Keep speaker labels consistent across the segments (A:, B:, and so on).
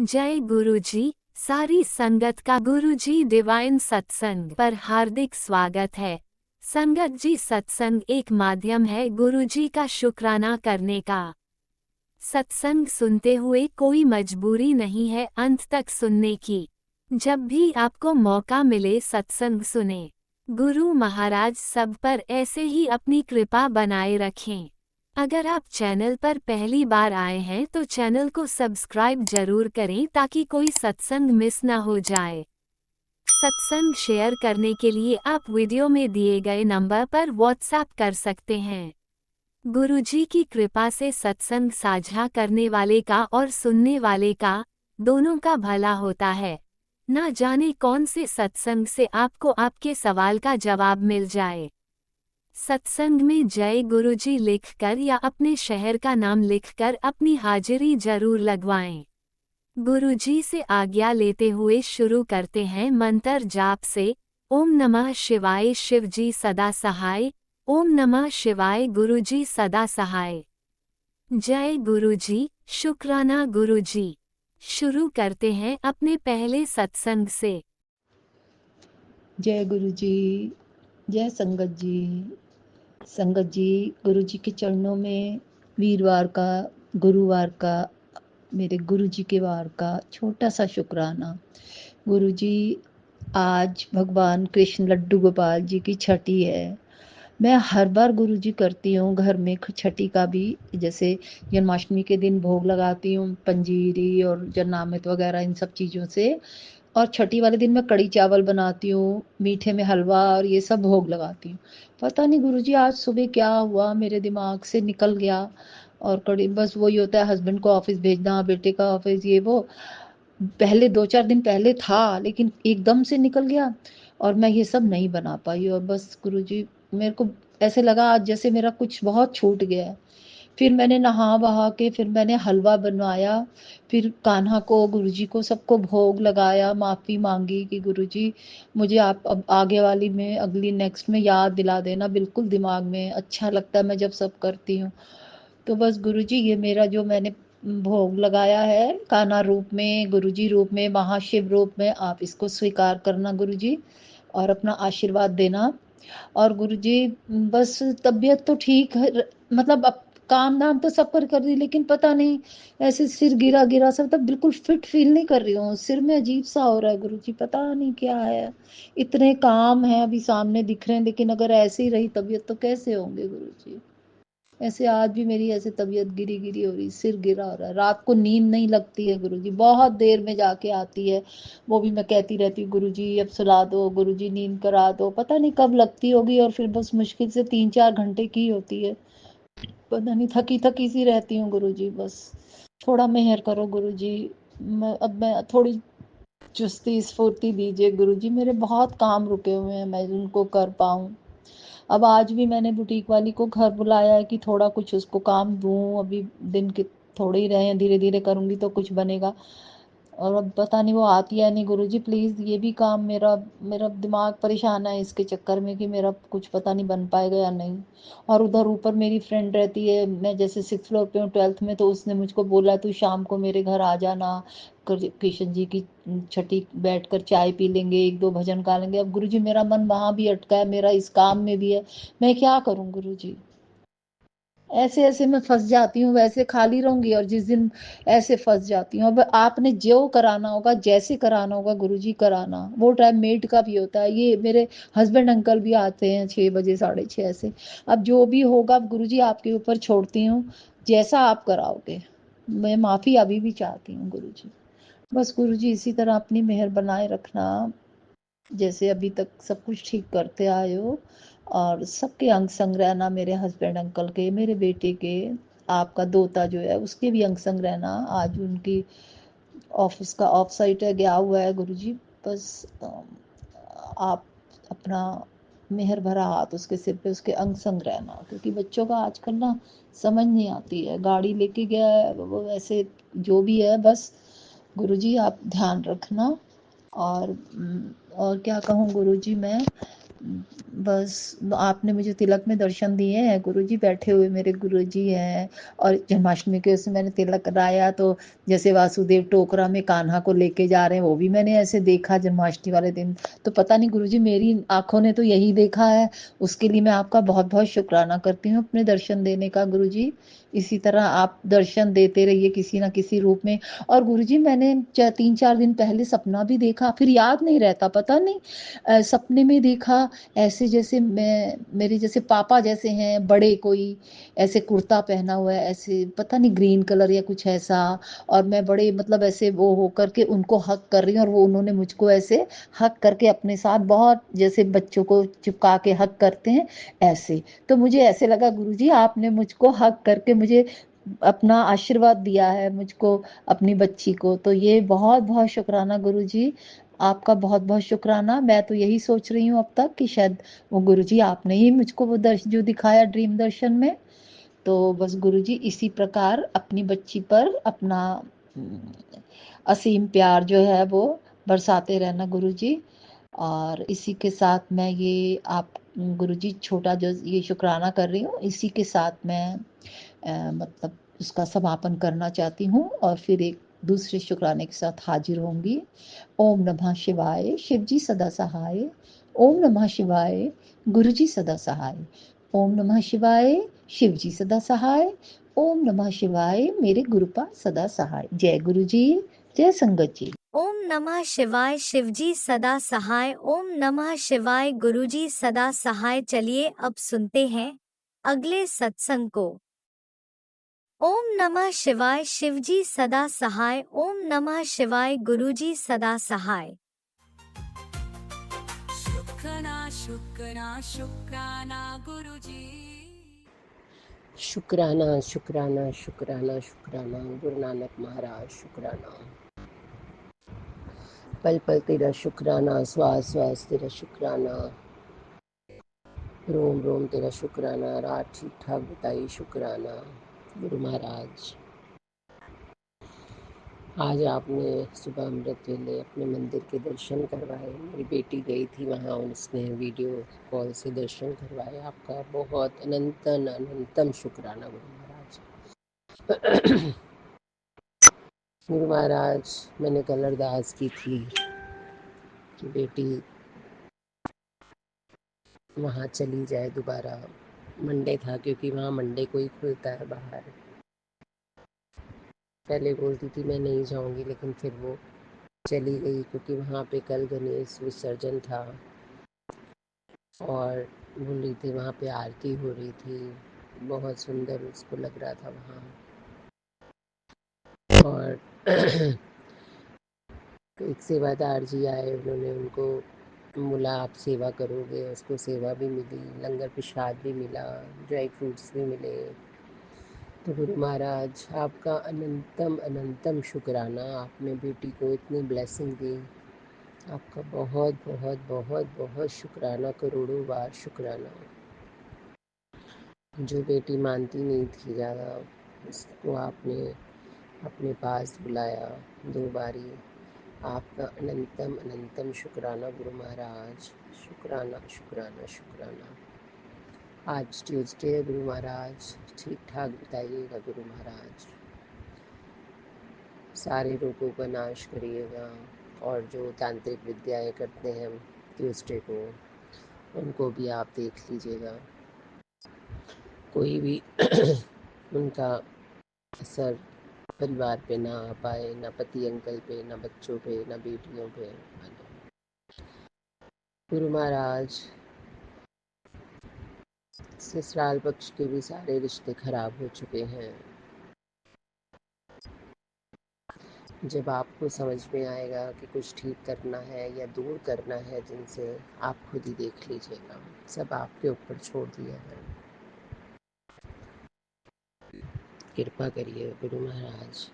A: जय गुरुजी। सारी संगत का गुरुजी डिवाइन सत्संग पर हार्दिक स्वागत है। संगत जी, सत्संग एक माध्यम है गुरुजी का शुक्राना करने का। सत्संग सुनते हुए कोई मजबूरी नहीं है अंत तक सुनने की। जब भी आपको मौका मिले सत्संग सुने। गुरु महाराज सब पर ऐसे ही अपनी कृपा बनाए रखें। अगर आप चैनल पर पहली बार आए हैं तो चैनल को सब्सक्राइब जरूर करें ताकि कोई सत्संग मिस ना हो जाए। सत्संग शेयर करने के लिए आप वीडियो में दिए गए नंबर पर व्हाट्सएप कर सकते हैं। गुरुजी की कृपा से सत्संग साझा करने वाले का और सुनने वाले का दोनों का भला होता है। ना जाने कौन से सत्संग से आपको आपके सवाल का जवाब मिल जाए। सत्संग में जय गुरुजी लिखकर या अपने शहर का नाम लिखकर अपनी हाजिरी जरूर लगवाएं। गुरुजी से आज्ञा लेते हुए शुरू करते हैं मंत्र जाप से। ओम नमः शिवाय शिवजी सदा सहाय। ओम नमः शिवाय गुरुजी सदा सहाय। जय गुरुजी, शुक्राना गुरुजी। शुरू करते हैं अपने पहले सत्संग से।
B: जय गुरु जी, जय संगत जी। संगत जी, गुरु जी के चरणों में वीरवार का, गुरुवार का, मेरे गुरु जी के वार का छोटा सा शुक्राना। गुरु जी, आज भगवान कृष्ण लड्डू गोपाल जी की छठी है। मैं हर बार गुरु जी करती हूँ घर में छठी का भी, जैसे जन्माष्टमी के दिन भोग लगाती हूँ पंजीरी और जन्नामृत वगैरह इन सब चीज़ों से। और छठी वाले दिन मैं कड़ी चावल बनाती हूँ, मीठे में हलवा और ये सब भोग लगाती हूँ। पता नहीं गुरुजी आज सुबह क्या हुआ, मेरे दिमाग से निकल गया। और कड़ी बस वही होता है, हस्बैंड को ऑफिस भेजना, बेटे का ऑफिस, ये वो। पहले 2-4 दिन पहले था, लेकिन एकदम से निकल गया और मैं ये सब नहीं बना पाई। और बस गुरुजी, मेरे को ऐसे लगा आज जैसे मेरा कुछ बहुत छूट गया है। फिर मैंने नहा बहा के फिर मैंने हलवा बनवाया, फिर कान्हा को, गुरुजी को, सबको भोग लगाया, माफ़ी मांगी कि गुरुजी मुझे आप अब आगे वाली में, अगली नेक्स्ट में याद दिला देना। बिल्कुल दिमाग में अच्छा लगता है मैं जब सब करती हूँ। तो बस गुरुजी, ये मेरा जो मैंने भोग लगाया है कान्हा रूप में, गुरुजी रूप में, महाशिव रूप में, आप इसको स्वीकार करना गुरुजी और अपना आशीर्वाद देना। और गुरुजी बस तबीयत तो ठीक है, मतलब अब काम धाम तो सब कर दी, लेकिन पता नहीं ऐसे सिर गिरा गिरा सब, तब बिल्कुल फिट फील नहीं कर रही हूँ। सिर में अजीब सा हो रहा है गुरुजी, पता नहीं क्या है। इतने काम है अभी सामने दिख रहे हैं, लेकिन अगर ऐसे ही रही तबीयत तो कैसे होंगे गुरुजी। ऐसे आज भी मेरी ऐसे तबीयत गिरी गिरी हो रही, सिर गिरा हो रहा है, रात को नींद नहीं लगती है गुरुजी, बहुत देर में जाके आती है। वो भी मैं कहती रहती हूँ गुरुजी अब सुला दो, गुरुजी नींद करा दो, पता नहीं कब लगती होगी। और फिर बस मुश्किल से 3-4 घंटे की होती है। पता नहीं थकी थकी सी रहती हूँ गुरुजी, बस थोड़ा मेहर करो गुरुजी। मैं थोड़ी चुस्ती स्फूर्ति दीजिए गुरुजी, मेरे बहुत काम रुके हुए हैं, मैं उनको कर पाऊँ। अब आज भी मैंने बुटीक वाली को घर बुलाया है कि थोड़ा कुछ उसको काम दूँ, अभी दिन के थोड़े ही रहे हैं, धीरे धीरे करूँगी तो कुछ बनेगा। और अब पता नहीं वो आती है नहीं गुरुजी, प्लीज़ ये भी काम मेरा मेरा दिमाग परेशान है इसके चक्कर में कि मेरा कुछ पता नहीं बन पाएगा या नहीं। और उधर ऊपर मेरी फ्रेंड रहती है, मैं जैसे 6th फ्लोर पे हूँ 12th में, तो उसने मुझको बोला तू शाम को मेरे घर आ जाना, कृष्ण जी की छठी बैठ कर चाय पी लेंगे, 1-2 भजन गा लेंगे। अब गुरुजी मेरा मन वहाँ भी अटका है, मेरा इस काम में भी है, मैं क्या करूँ गुरुजी। ऐसे ऐसे मैं फंस जाती हूँ, वैसे खाली रहूंगी और जिस दिन ऐसे फंस जाती हूँ। अब आपने जो कराना होगा, जैसे कराना होगा गुरुजी कराना। वो टाइम मेड का भी होता है, ये मेरे हस्बैंड अंकल भी आते हैं 6 बजे 6:30 से। अब जो भी होगा अब गुरुजी आपके ऊपर छोड़ती हूँ, जैसा आप कराओगे। मैं माफ़ी अभी भी चाहती हूँ गुरुजी। बस गुरुजी इसी तरह अपनी मेहर बनाए रखना, जैसे अभी तक सब कुछ ठीक करते आए हो। और सबके अंग संग रहना, मेरे हस्बैंड अंकल के, मेरे बेटे के, आपका दोता जो है उसके भी अंग संग रहना। आज उनकी ऑफिस का ऑफ साइट है, गया हुआ है गुरुजी। बस आप अपना मेहर भरा हाथ उसके सिर पे, उसके अंग संग रहना, क्योंकि बच्चों का आजकल ना समझ नहीं आती है। गाड़ी लेके गया है वो, ऐसे जो भी है, बस गुरुजी आप ध्यान रखना। और क्या कहूँ गुरुजी मैं, बस आपने मुझे तिलक में दर्शन दिए हैं गुरुजी, बैठे हुए मेरे गुरुजी हैं। और जन्माष्टमी के उसमें मैंने तिलक कराया तो जैसे वासुदेव टोकरा में कान्हा को लेके जा रहे हैं, वो भी मैंने ऐसे देखा जन्माष्टमी वाले दिन। तो पता नहीं गुरुजी, मेरी आंखों ने तो यही देखा है। उसके लिए मैं आपका बहुत बहुत शुक्राना करती हूँ अपने दर्शन देने का गुरुजी। इसी तरह आप दर्शन देते रहिए किसी ना किसी रूप में। और गुरुजी, मैंने 3-4 दिन पहले सपना भी देखा, फिर याद नहीं रहता, पता नहीं सपने में देखा ऐसे जैसे मैं, मेरे जैसे पापा जैसे हैं बड़े, कोई ऐसे कुर्ता पहना हुआ है, ऐसे पता नहीं ग्रीन कलर या कुछ ऐसा। और मैं बड़े मतलब ऐसे वो हो करके उनको हक कर रही हूँ, और वो उन्होंने मुझको ऐसे हक करके अपने साथ, बहुत जैसे बच्चों को चिपका के हक करते हैं ऐसे। तो मुझे ऐसे लगा गुरुजी, आपने मुझको हक करके मुझे अपना आशीर्वाद दिया है मुझको, अपनी बच्ची को। तो ये बहुत बहुत शुक्राना गुरुजी, आपका बहुत बहुत शुक्राना। मैं तो यही सोच रही हूँ अब तक कि शायद वो गुरुजी आपने ही मुझको वो दर्शन जो दिखाया ड्रीम दर्शन में। तो बस गुरुजी, इसी प्रकार अपनी बच्ची पर अपना असीम प्यार जो है वो बरसाते रहना गुरुजी। और इसी के साथ मैं ये आप गुरुजी छोटा जो ये शुक्राना कर रही हूँ, इसी के साथ मैं मतलब उसका समापन करना चाहती हूँ, और फिर एक दूसरे शुक्राने के साथ हाजिर होंगी। ओम नमः शिवाय, शिवजी सदा सहाय। ओम नमः शिवाय, गुरुजी सदा सहाय। ओम नमः शिवाय, शिवजी सदा सहाय। ओम नमः शिवाय, मेरे गुरुपाद सदा सहाय। जय गुरुजी, जय संगत जी।
A: ओम नमः शिवाय, शिवजी सदा सहाय। ओम नमः शिवाय, गुरुजी सदा सहाय। चलिए अब सुनते हैं अगले सत्संग को। ओम नमः शिवाय, शिवजी सदा सहाय। ओम नमः शिवाय, गुरुजी सदा सहाय।
C: शुक्राना शुक्राना शुक्राना गुरुजी।
D: शुक्राना शुक्राना शुक्राना शुक्राना गुरु नानक महाराज शुक्राना। पल पल तेरा शुक्राना, श्वास श्वास तेरा शुक्राना, रोम रोम तेरा शुक्राना, रात ठीक ठाक बताई शुक्राना। गुरु महाराज, आज आपने सुबह अमृत वेले अपने मंदिर के दर्शन करवाए। मेरी बेटी गई थी वहाँ, उसने वीडियो कॉल से दर्शन करवाए। आपका बहुत अनंतन अनंतम शुक्राना गुरु महाराज। गुरु महाराज, मैंने कल अरदास की थी कि बेटी वहाँ चली जाए दोबारा। मंडे था, क्योंकि वहाँ मंडे को ही खुलता है बाहर। पहले बोलती थी मैं नहीं जाऊँगी, लेकिन फिर वो चली गई, क्योंकि वहाँ पे कल गणेश विसर्जन था और बोल रही थी वहाँ पे आरती हो रही थी, बहुत सुंदर उसको लग रहा था वहाँ। और एक सेवादार जी आए, उन्होंने उनको बोला आप सेवा करोगे, उसको सेवा भी मिली, लंगर प्रसाद भी मिला, ड्राई फ्रूट्स भी मिले। तो गुरु महाराज, आपका अनंतम अनंतम शुक्राना, आपने बेटी को इतनी ब्लेसिंग दी, आपका बहुत बहुत बहुत बहुत शुक्राना, करोड़ों बार शुक्राना। जो बेटी मानती नहीं थी ज़्यादा, उसको आपने अपने पास बुलाया 2 बारी। आपका अनंतम अनंतम शुक्राना गुरु महाराज, शुक्राना शुक्राना शुक्राना। आज ट्यूसडे है गुरु महाराज, ठीक ठाक बताइएगा गुरु महाराज, सारे रोगों का नाश करिएगा। और जो तांत्रिक विद्याएं करते हैं ट्यूसडे को, उनको भी आप देख लीजिएगा, कोई भी उनका असर परिवार पे ना आ पाए, ना पति अंकल पे, ना बच्चों पे, ना बेटियों पे। गुरु महाराज, ससुराल पक्ष के भी सारे रिश्ते खराब हो चुके हैं। जब आपको समझ में आएगा कि कुछ ठीक करना है या दूर करना है जिनसे, आप खुद ही देख लीजिएगा, सब आपके ऊपर छोड़ दिया है। कृपा करिए गुरु महाराज।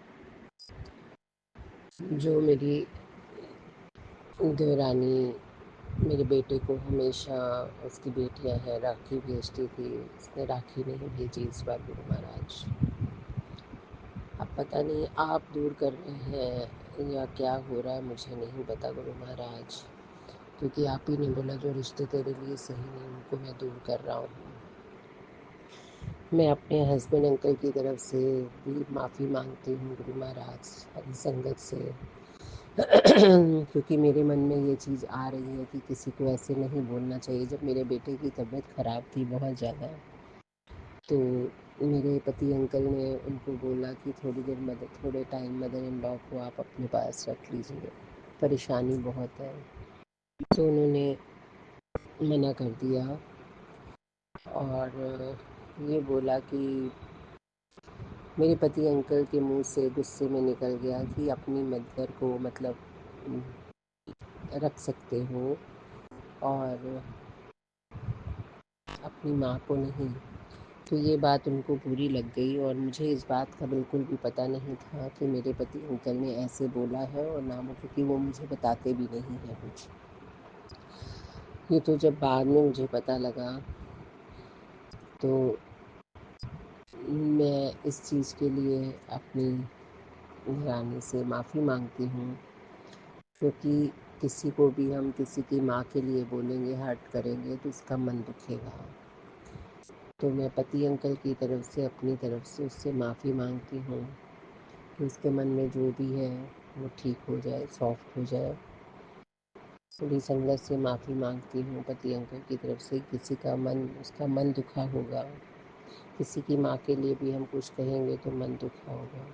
D: जो मेरी देवरानी मेरे बेटे को हमेशा, उसकी बेटियां हैं, राखी भेजती थी, उसने राखी नहीं भेजी इस बार गुरु महाराज। अब पता नहीं आप दूर कर रहे हैं या क्या हो रहा है, मुझे नहीं पता गुरु महाराज। क्योंकि आप ही ने बोला जो रिश्ते तेरे लिए सही नहीं उनको मैं दूर कर रहा हूँ। मैं अपने हस्बैंड अंकल की तरफ से भी माफ़ी मांगती हूँ गुरु महाराज हरी संगत से। क्योंकि मेरे मन में ये चीज़ आ रही है कि किसी को ऐसे नहीं बोलना चाहिए। जब मेरे बेटे की तबीयत ख़राब थी बहुत ज़्यादा, तो मेरे पति अंकल ने उनको बोला कि थोड़े टाइम मदर इन लॉ को आप अपने पास रख लीजिए, परेशानी बहुत है। तो उन्होंने मना कर दिया और ये बोला कि मेरे पति अंकल के मुंह से गुस्से में निकल गया कि अपनी मदर को मतलब रख सकते हो और अपनी माँ को नहीं। तो ये बात उनको बुरी लग गई और मुझे इस बात का बिल्कुल भी पता नहीं था कि मेरे पति अंकल ने ऐसे बोला है, और ना वो, क्योंकि वो मुझे बताते भी नहीं हैं कुछ। ये तो जब बाद में मुझे पता लगा तो मैं इस चीज़ के लिए अपनी रानी से माफ़ी मांगती हूँ, क्योंकि किसी को भी हम किसी की माँ के लिए बोलेंगे, हर्ट करेंगे तो उसका मन दुखेगा। तो मैं पति अंकल की तरफ से अपनी तरफ से उससे माफ़ी मांगती हूँ कि उसके मन में जो भी है वो ठीक हो जाए, सॉफ्ट हो जाए। पूरी संगत से माफ़ी मांगती हूँ पति अंकल की तरफ से। किसी का मन, उसका मन दुखा होगा, किसी की माँ के लिए भी हम कुछ कहेंगे तो मन दुखा होगा।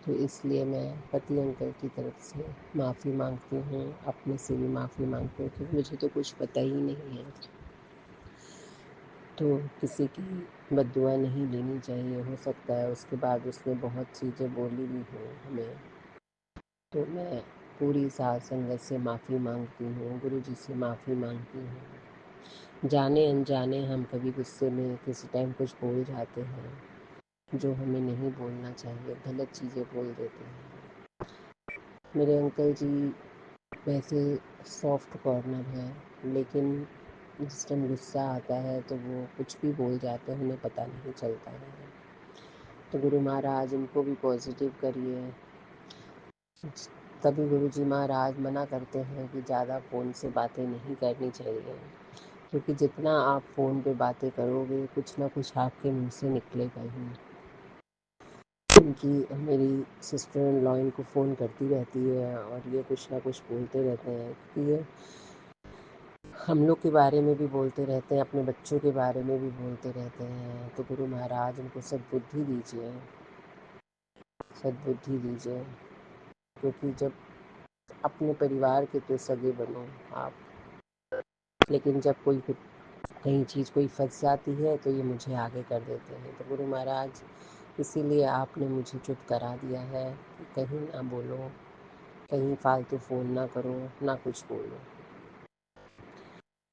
D: तो इसलिए मैं पति अंकल की तरफ से माफ़ी मांगती हूँ, अपने से भी माफ़ी मांगती हूँ, क्योंकि मुझे तो कुछ पता ही नहीं है। तो किसी की बद्दुआ नहीं लेनी चाहिए। हो सकता है उसके बाद उसने बहुत चीज़ें बोली भी हों हमें। तो मैं पूरी साध संगत से माफ़ी मांगती हूँ, गुरु जी से माफ़ी मांगती हूँ। जाने अनजाने हम कभी गुस्से में किसी टाइम कुछ बोल जाते हैं जो हमें नहीं बोलना चाहिए, गलत चीज़ें बोल देते हैं। मेरे अंकल जी वैसे सॉफ्ट कॉर्नर है, लेकिन जिस टाइम गुस्सा आता है तो वो कुछ भी बोल जाते हैं, उन्हें पता नहीं चलता है। तो गुरु महाराज इनको भी पॉजिटिव करिए। तभी गुरु जी महाराज मना करते हैं कि ज़्यादा फ़ोन से बातें नहीं करनी चाहिए, क्योंकि जितना आप फ़ोन पे बातें करोगे कुछ ना कुछ आपके मुंह से निकलेगा ही। उनकी मेरी सिस्टर इन लॉ इनको फ़ोन करती रहती है और ये कुछ ना कुछ बोलते रहते हैं, क्योंकि ये हम लोग के बारे में भी बोलते रहते हैं, अपने बच्चों के बारे में भी बोलते रहते हैं। तो गुरु महाराज उनको सद्बुद्धि दीजिए, सद्बुद्धि दीजिए, क्योंकि जब अपने परिवार के तो सगे बनो आप, लेकिन जब कोई कहीं चीज़ कोई फंस जाती है तो ये मुझे आगे कर देते हैं। तो गुरु महाराज इसीलिए आपने मुझे चुप करा दिया है कि कहीं ना बोलो, कहीं फालतू फ़ोन ना करो, ना कुछ बोलो।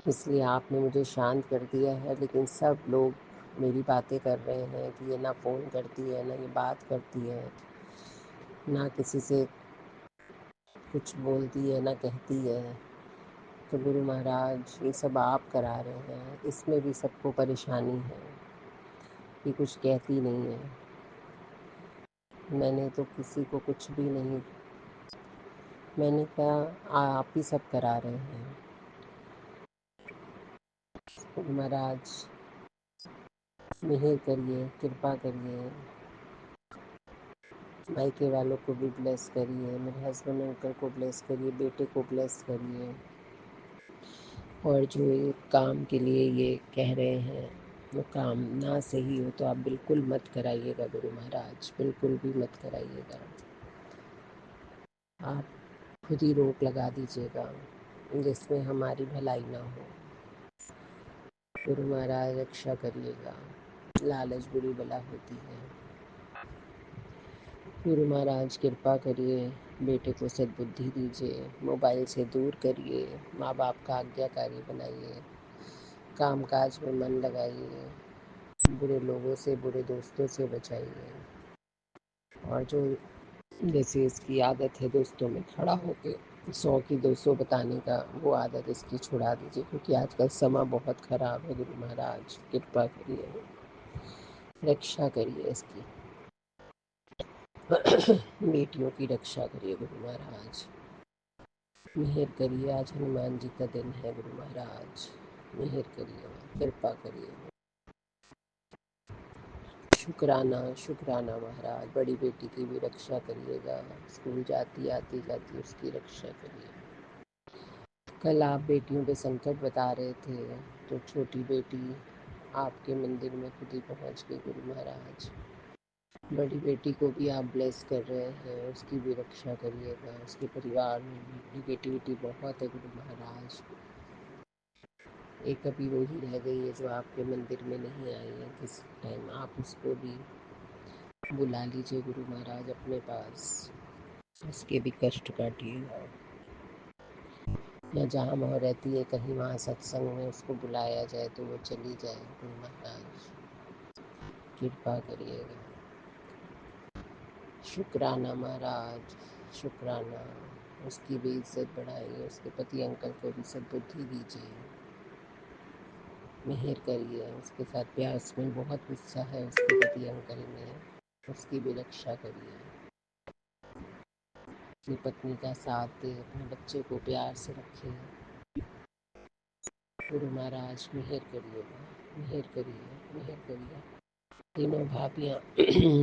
D: इसलिए आपने मुझे शांत कर दिया है। लेकिन सब लोग मेरी बातें कर रहे हैं कि ये ना फ़ोन करती है, ना ये बात करती है, ना किसी से कुछ बोलती है, ना कहती है। तो गुरु महाराज ये सब आप करा रहे हैं, इसमें भी सबको परेशानी है, ये कुछ कहती नहीं है। मैंने तो किसी को कुछ भी नहीं, मैंने कहा आप ही सब करा रहे हैं। गुरु महाराज मेहर करिए, कृपा करिए, मायके वालों को भी ब्लेस करिए, मेरे हस्बैंड अंकल को ब्लेस करिए, बेटे को ब्लेस करिए। और जो ये काम के लिए ये कह रहे हैं वो काम ना सही हो तो आप बिल्कुल मत कराइएगा गुरु महाराज, बिल्कुल भी मत कराइएगा। आप खुद ही रोक लगा दीजिएगा जिसमें हमारी भलाई ना हो। गुरु महाराज रक्षा करिएगा, लालच बुरी बला होती है। गुरु महाराज कृपा करिए, बेटे को सद्बुद्धि दीजिए, मोबाइल से दूर करिए, माँ बाप का आज्ञाकारी बनाइए, काम काज में मन लगाइए, बुरे लोगों से, बुरे दोस्तों से बचाइए। और जो जैसे इसकी आदत है दोस्तों में खड़ा होके 100 की 200 बताने का, वो आदत इसकी छुड़ा दीजिए, क्योंकि आजकल समय बहुत ख़राब है। गुरु महाराज कृपा करिए, रक्षा करिए इसकी। बेटियों की रक्षा करिए गुरु महाराज। मेहर करिए, आज हनुमान जी का दिन है गुरु महाराज, मेहर करिए, कृपा करिए। शुक्राना शुक्राना महाराज, बड़ी बेटी की भी रक्षा करिएगा, स्कूल जाती आती जाती उसकी रक्षा करिए। कल आप बेटियों पे संकट बता रहे थे, तो छोटी बेटी आपके मंदिर में खुद ही पहुँच गई गुरु महाराज। बड़ी बेटी को भी आप ब्लेस कर रहे हैं, उसकी भी रक्षा करिएगा, उसके परिवार में भी निगेटिविटी बहुत है गुरु महाराज। एक अभी वो ही रह गई है जो आपके मंदिर में नहीं आई है, किस टाइम आप उसको भी बुला लीजिए गुरु महाराज अपने पास, उसके भी कष्ट काटिएगा। या जहाँ वह रहती है कहीं वहाँ सत्संग में उसको बुलाया जाए तो वो चली जाए गुरु महाराज, कृपा करिएगा। शुक्राना महाराज, शुक्राना, उसकी भी इज्जत बढ़ाइए, उसके पति अंकल को भी सद्बुद्धि दीजिए, मेहर करिए। उसके साथ प्यास में बहुत गुस्सा है उसके पति अंकल में, उसकी भी रक्षा करिए। अपनी पत्नी का साथ दे, अपने बच्चे को प्यार से रखे गुरु महाराज, मेहर करिएगा, मेहर करिए, मेहर करिए। तीनों भाभियाँ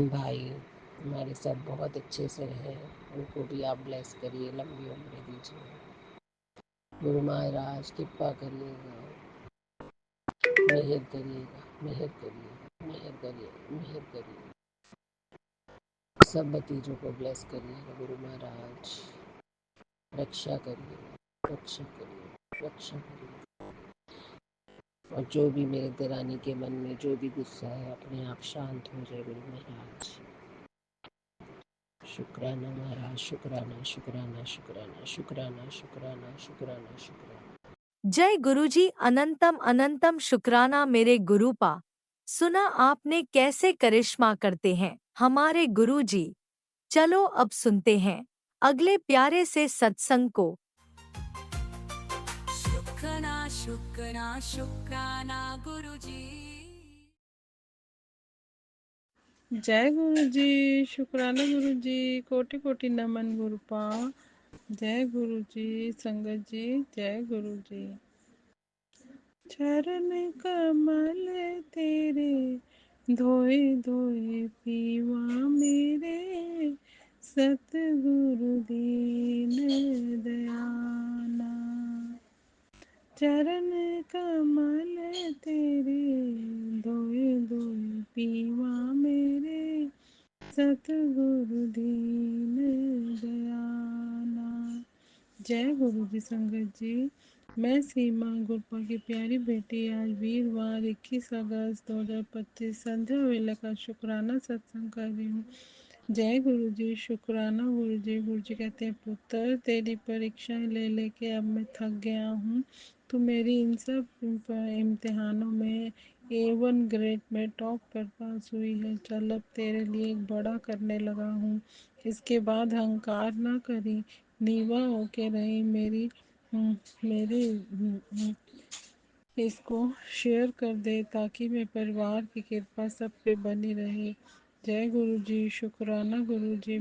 D: भाई हमारे साथ बहुत अच्छे से हैं, उनको भी आप ब्लेस करिए, लंबी उम्र दीजिए गुरु महाराज, कृपा करिएगा, मेहर करिएगा, मेहर करिए, मेहर करिए, मेहर करिए। सब भतीजों को ब्लेस करिएगा गुरु महाराज, रक्षा करिए, रक्षा करिए, रक्षा करिए। और जो भी मेरे देरानी के मन में जो भी गुस्सा है अपने आप शांत हो जाए गुरु महाराज। शुक्राना महाराज, शुक्राना शुक्राना शुक्राना शुक्राना शुक्राना शुक्राना शुक्राना।
E: जय गुरुजी, अनंतम अनंतम शुक्राना मेरे गुरुपा। सुना आपने कैसे करिश्मा करते हैं हमारे गुरुजी। चलो अब सुनते हैं अगले प्यारे से सत्संग को।
C: शुक्राना शुक्राना शुक्राना गुरुजी।
F: जय गुरु जी, शुक्राना गुरु जी, कोटि कोटि नमन गुरुपा। जय गुरु जी, संगत जी, जय गुरु जी। चरण कमल तेरे धोए धोए पीवा मेरे, सतगुरु दीन दयाना। चरण कमल तेरे धोए धोए पीवा मेरे, सतगुरु दीन दयाना। जय गुरु जी, संगत जी। मैं सीमा गुरपा की प्यारी बेटी आज वीरवार 21 अगस्त 2025 संध्या वेला का शुक्राना सत्संग कर रही हूँ। जय गुरु जी, शुक्राना गुरु जी। गुरु जी कहते हैं, पुत्र तेरी परीक्षाएं ले लेके अब मैं थक गया हूँ। तू मेरी इन सब इम्तिहानों में A1 ग्रेड में टॉप पर पास हुई है। चल अब तेरे लिए एक बड़ा करने लगा हूँ। इसके बाद अहंकार ना करी, नीवा होके रही मेरे इसको शेयर कर दे ताकि मैं परिवार की कृपा सब पे बनी रहे। जय गुरु जी, शुक्राना गुरु जी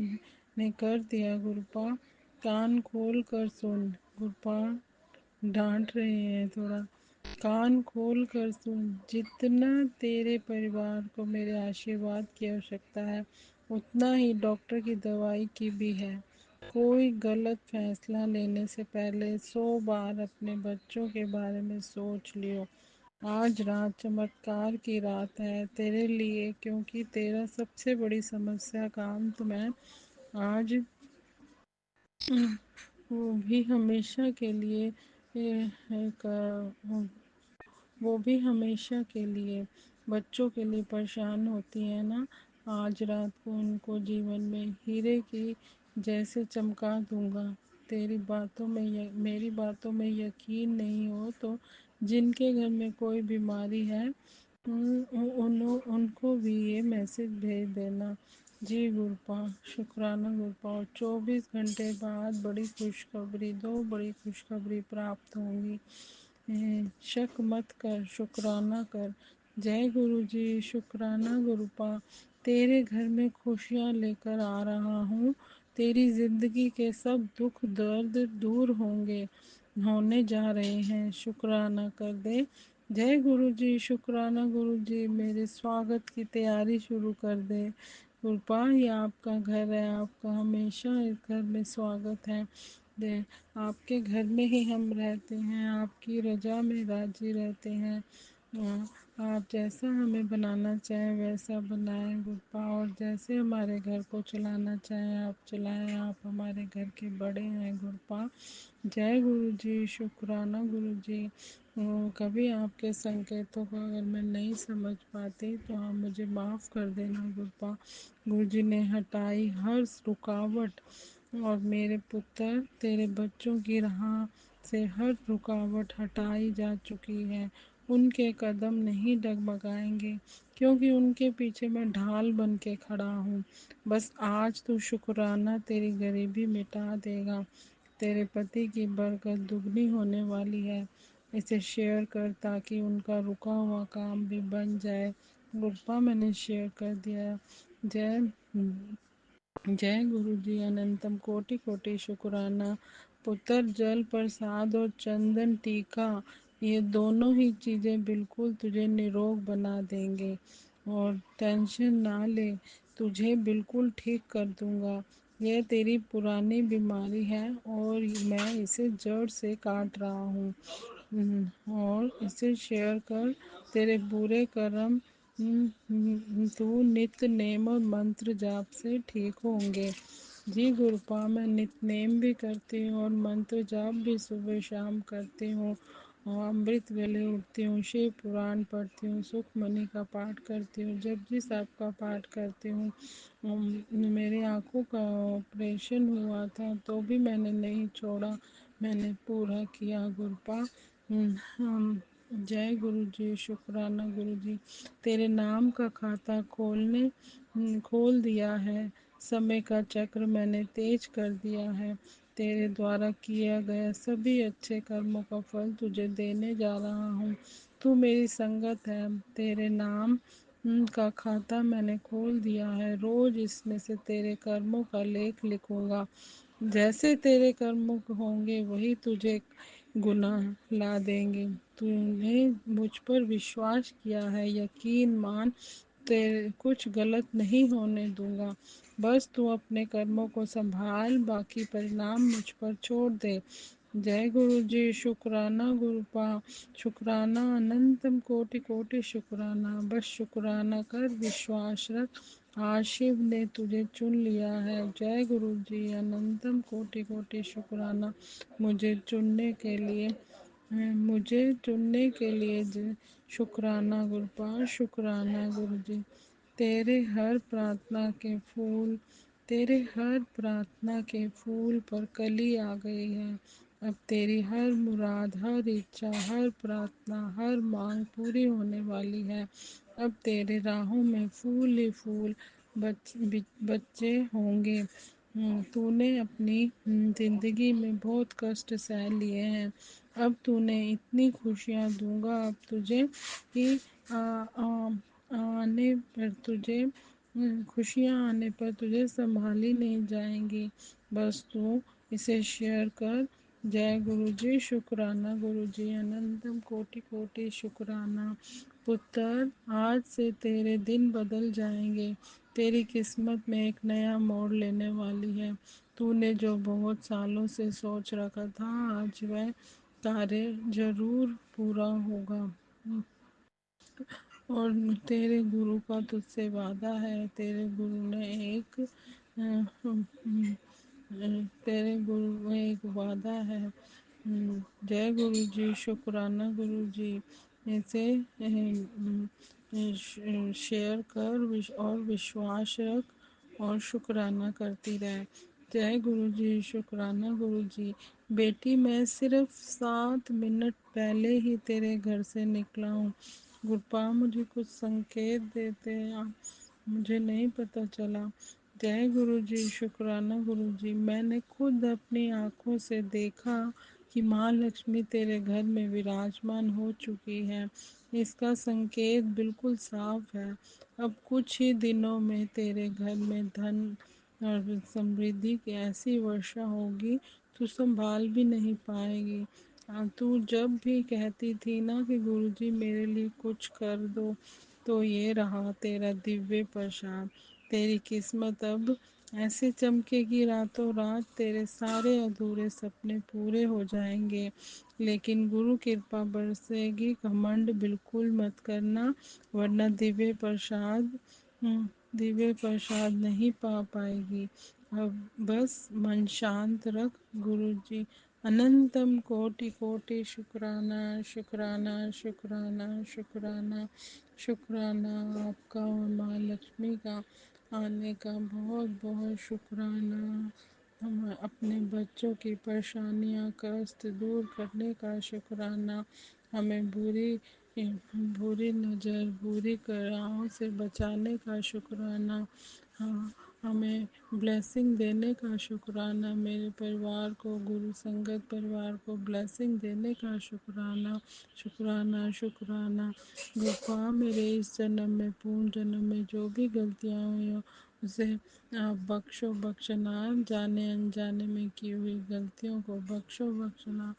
F: ने कर दिया गुरुपा। कान खोल कर सुन, गुरुपा डांट रहे हैं थोड़ा। कान खोल कर सुन, जितना तेरे परिवार को मेरे आशीर्वाद की आवश्यकता है उतना ही डॉक्टर की दवाई की भी है। कोई गलत फैसला लेने से पहले 100 बार अपने बच्चों के बारे में सोच लियो। आज रात चमत्कार की रात है तेरे लिए, क्योंकि तेरा सबसे बड़ी समस्या का अंत मैं आज वो भी हमेशा के लिए एक वो भी हमेशा के लिए बच्चों के लिए परेशान होती है ना। आज रात को उनको जीवन में हीरे की जैसे चमका दूंगा। तेरी बातों में मेरी बातों में यकीन नहीं हो तो जिनके घर में कोई बीमारी है उनको भी ये मैसेज भेज देना। जी गुरपा, शुक्राना गुरपा। और 24 घंटे बाद बड़ी खुशखबरी, दो बड़ी खुशखबरी प्राप्त होंगी। शक मत कर, शुक्राना कर। जय गुरु जी, शुक्राना गुरुपा। तेरे घर में खुशियाँ लेकर आ रहा हूँ। तेरी जिंदगी के सब दुख दर्द दूर होने जा रहे हैं। शुक्राना कर दे। जय गुरु जी। शुक्राना गुरु जी। मेरे स्वागत की तैयारी शुरू कर दे। कृपा ये आपका घर है, आपका हमेशा इस घर में स्वागत है। दे आपके घर में ही हम रहते हैं, आपकी रजा में राजी रहते हैं। आप जैसा हमें बनाना चाहें वैसा बनाएं गुप्पा, और जैसे हमारे घर को चलाना चाहें आप चलाएं। आप हमारे घर के बड़े हैं गुरुपा। जय गुरु जी। शुक्राना गुरु जी। कभी आपके संकेतों को अगर मैं नहीं समझ पाती तो आप मुझे माफ़ कर देना गुरुपा। गुरु जी ने हटाई हर रुकावट, और मेरे पुत्र तेरे बच्चों की राह से हर रुकावट हटाई जा चुकी है। उनके कदम नहीं डगमगाएंगे, क्योंकि उनके पीछे मैं ढाल बन के खड़ा हूँ। बस आज तू शुक्राना तेरी गरीबी मिटा देगा। तेरे पति की बरकत दुगनी होने वाली है। इसे शेयर कर ताकि उनका रुका हुआ काम भी बन जाए। गुप्पा मैंने शेयर कर दिया। जय जय गुरु जी। अनंतम कोटि कोटि शुक्राना। पुत्र जल प्रसाद और चंदन टीका, ये दोनों ही चीज़ें बिल्कुल तुझे निरोग बना देंगे। और टेंशन ना ले, तुझे बिल्कुल ठीक कर दूंगा। यह तेरी पुरानी बीमारी है और मैं इसे जड़ से काट रहा हूँ। और इसे शेयर कर। तेरे बुरे कर्म तू नित्य नेम और मंत्र जाप से ठीक होंगे। जी गुरुपा, मैं नित्य नेम भी करती हूँ और मंत्र जाप भी सुबह शाम करती हूँ, और अमृत वेले उठती हूँ, शिव पुराण पढ़ती हूँ, सुखमणि का पाठ करती हूँ, जपजी साहब का पाठ करती हूँ। मेरी आँखों का ऑपरेशन हुआ था तो भी मैंने नहीं छोड़ा, मैंने पूरा किया गुरुपा। जय गुरु जी। शुक्राना गुरु जी। तेरे नाम का खाता खोल दिया है। समय का चक्र मैंने तेज कर दिया है। तेरे द्वारा किया गया सभी अच्छे कर्मों का फल तुझे देने जा रहा हूँ। तू मेरी संगत है। तेरे नाम का खाता मैंने खोल दिया है। रोज इसमें से तेरे कर्मों का लेख लिखूंगा। जैसे तेरे कर्म होंगे वही तुझे गुनाह ला देंगे। तूने मुझ पर विश्वास किया है, यकीन मान, तेरे कुछ गलत नहीं होने दूंगा। बस तू अपने कर्मों को संभाल, बाकी परिणाम मुझ पर छोड़ दे। जय गुरु जी। शुक्राना गुरुपा। शुक्राना अनंतम कोटि कोटि शुक्राना। बस शुक्राना कर, विश्वास रख, आज शिव ने तुझे चुन लिया है। जय गुरु जी। अनंतम कोटि कोटि शुक्राना मुझे चुनने के लिए शुक्राना गुरुपा। शुक्राना गुरु जी। तेरे हर प्रार्थना के फूल पर कली आ गई है। अब तेरी हर मुराद, हर इच्छा, हर प्रार्थना, हर मांग पूरी होने वाली है। अब तेरे राहों में फूल ही फूल बच्चे होंगे। तूने अपनी जिंदगी में बहुत कष्ट सह लिए हैं। अब तूने इतनी खुशियाँ दूंगा, अब तुझे कि आ, आ, आने पर तुझे खुशियाँ आने पर तुझे संभाली नहीं जाएंगी। बस तू इसे शेयर कर। जय गुरु जी। शुक्राना गुरु जी। अनंतम कोटि कोटि शुक्राना। पुत्र, आज से तेरे दिन बदल जाएंगे। तेरी किस्मत में एक नया मोड़ लेने वाली है। तूने जो बहुत सालों से सोच रखा था, आज वह कार्य जरूर पूरा होगा। और तेरे गुरु का तुझसे वादा है। तेरे गुरु ने एक तेरे गुरु में एक वादा है। जय गुरु जी। शुक्राना गुरु जी। इसे शेयर कर और विश्वास रख और शुक्राना करती रहे। जय गुरु जी। शुक्राना गुरु जी। बेटी, मैं सिर्फ 7 मिनट पहले ही तेरे घर से निकला हूँ। गुरपा, मुझे कुछ संकेत देते आप, मुझे नहीं पता चला। जय गुरु जी। शुक्राना गुरु जी। मैंने खुद अपनी आँखों से देखा कि माँ लक्ष्मी तेरे घर में विराजमान हो चुकी है। इसका संकेत बिल्कुल साफ है। अब कुछ ही दिनों में तेरे घर में धन और समृद्धि की ऐसी वर्षा होगी तू संभाल भी नहीं पाएगी। तू जब भी कहती थी ना कि गुरुजी मेरे लिए कुछ कर दो, तो ये रहा तेरा दिव्य प्रसाद। तेरी किस्मत अब ऐसे चमकेगी, रातों रात तेरे सारे अधूरे सपने पूरे हो जाएंगे। लेकिन गुरु कृपा बरसेगी, घमंड बिल्कुल मत करना, वरना दिव्य प्रसाद नहीं पा पाएगी। अब बस मन शांत रख। गुरुजी अनंतम कोटि कोटि शुक्राना, शुक्राना, शुक्राना, शुक्राना, शुक्राना आपका और माँ लक्ष्मी का आने का बहुत बहुत शुक्राना। हम अपने बच्चों की परेशानियां कष्ट दूर करने का शुक्राना। हमें बुरी नज़र बुरी कराहों से बचाने का शुक्राना। हाँ, हमें ब्लेसिंग देने का शुक्राना। मेरे परिवार को, गुरु संगत परिवार को ब्लेसिंग देने का शुक्राना, शुक्राना, शुक्राना। गोपा मेरे इस जन्म में, पूर्ण जन्म में जो भी गलतियाँ हुई हो उसे आप बख्शो बख्शना। जाने अनजाने में की हुई गलतियों को बख्शो बख्शना,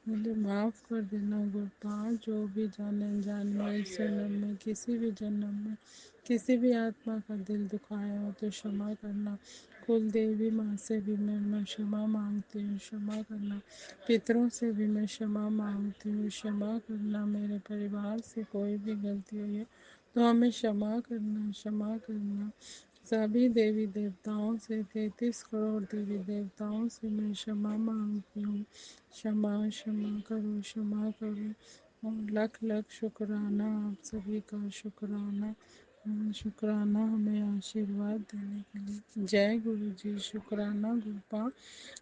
F: मुझे माफ़ कर देना गोपाल। जो भी जाने अनजाने में इस जन्म में, किसी भी जन्म में किसी भी आत्मा का दिल दुखाया हो तो क्षमा करना। कुल देवी माँ से भी मैं क्षमा मांगती हूँ, क्षमा करना। पितरों से भी मैं क्षमा मांगती हूँ, क्षमा करना। मेरे परिवार से कोई भी गलती हुई है तो हमें क्षमा करना, क्षमा करना। सभी देवी देवताओं से, 33 करोड़ देवी देवताओं से मैं क्षमा मांगती हूँ। क्षमा क्षमा करो, क्षमा करो। और लख लख शुक्राना आप सभी का, शुक्राना। शुक्राना हमें आशीर्वाद देने के लिए। जय गुरु जी। शुक्राना गुरुपा।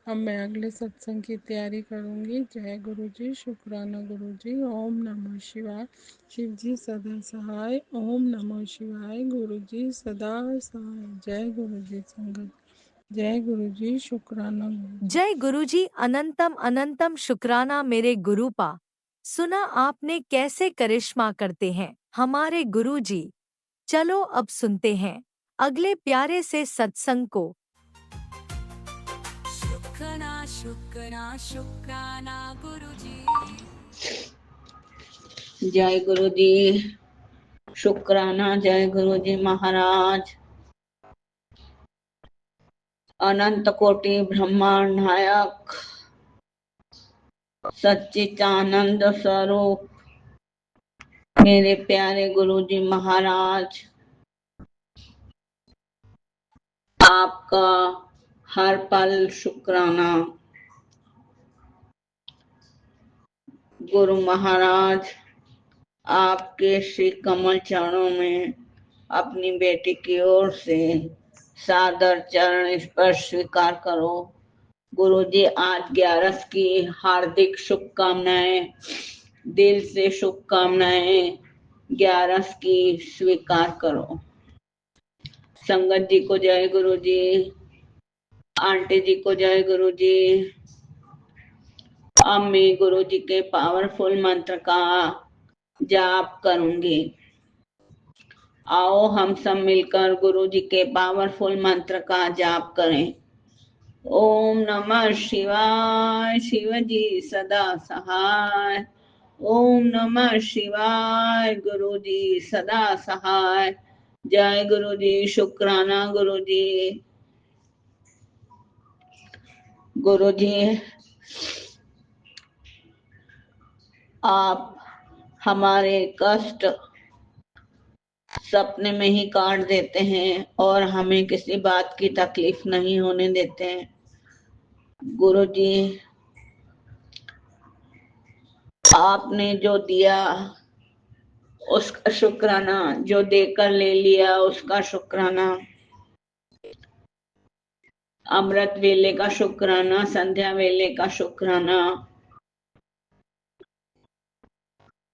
F: अब मैं अगले सत्संग की तैयारी करूंगी। जय गुरु जी। शुक्राना गुरु जी। ओम नमः शिवाय। शिव जी सदा सहाय। ओम नमः शिवाय। गुरु जी सदा सहाय। जय गुरु जी संगत। जय गुरु जी। शुक्राना गुरु जी।
E: जय गुरुजी। अनंतम अनंतम शुक्राना मेरे गुरुपा। सुना आपने कैसे करिश्मा करते हैं हमारे गुरुजी। चलो अब सुनते हैं अगले प्यारे से सत्संग को।
C: शुक्राना शुक्राना शुक्राना गुरुजी।
B: जय गुरु जी। शुक्राना। जय गुरु जी महाराज। अनंत कोटि ब्रह्मांड नायक, सच्चिदानंद स्वरूप मेरे प्यारे गुरु जी महाराज, आपका हर पल शुक्राना। गुरु महाराज, आपके श्री कमल चरणों में अपनी बेटी की ओर से सादर चरण स्पर्श स्वीकार करो। गुरु जी आज 11 की हार्दिक शुभकामनाएं, दिल से शुभकामनाएं 11 की स्वीकार करो। संगत जी को जय गुरु जी, आंटी जी को जय गुरु जी। अब मैं गुरु जी के पावरफुल मंत्र का जाप करूंगी। आओ हम सब मिलकर गुरु जी के पावरफुल मंत्र का जाप करें। ओम नमः शिवाय। शिव जी सदा सहाय। ओम नमः शिवाय। गुरु जी सदा सहाय। जय गुरु जी। शुक्राना गुरु जी। गुरु जी आप हमारे कष्ट सपने में ही काट देते हैं और हमें किसी बात की तकलीफ नहीं होने देते हैं। गुरु जी आपने जो दिया उसका शुक्राना, जो देकर ले लिया उसका शुक्राना, अमृत वेले का शुक्राना, संध्या वेले का शुक्राना,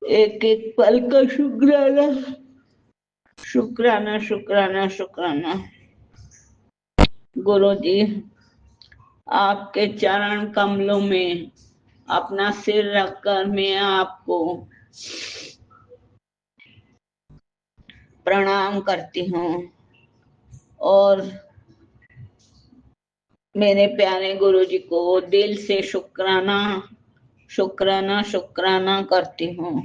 B: एक एक पल का शुक्राना, शुक्राना शुक्राना शुक्राना। गुरु जी आपके चरण कमलों में अपना सिर रखकर मैं आपको प्रणाम करती हूँ और
G: मेरे प्यारे गुरु जी को दिल से शुक्राना शुक्राना शुक्राना करती हूँ।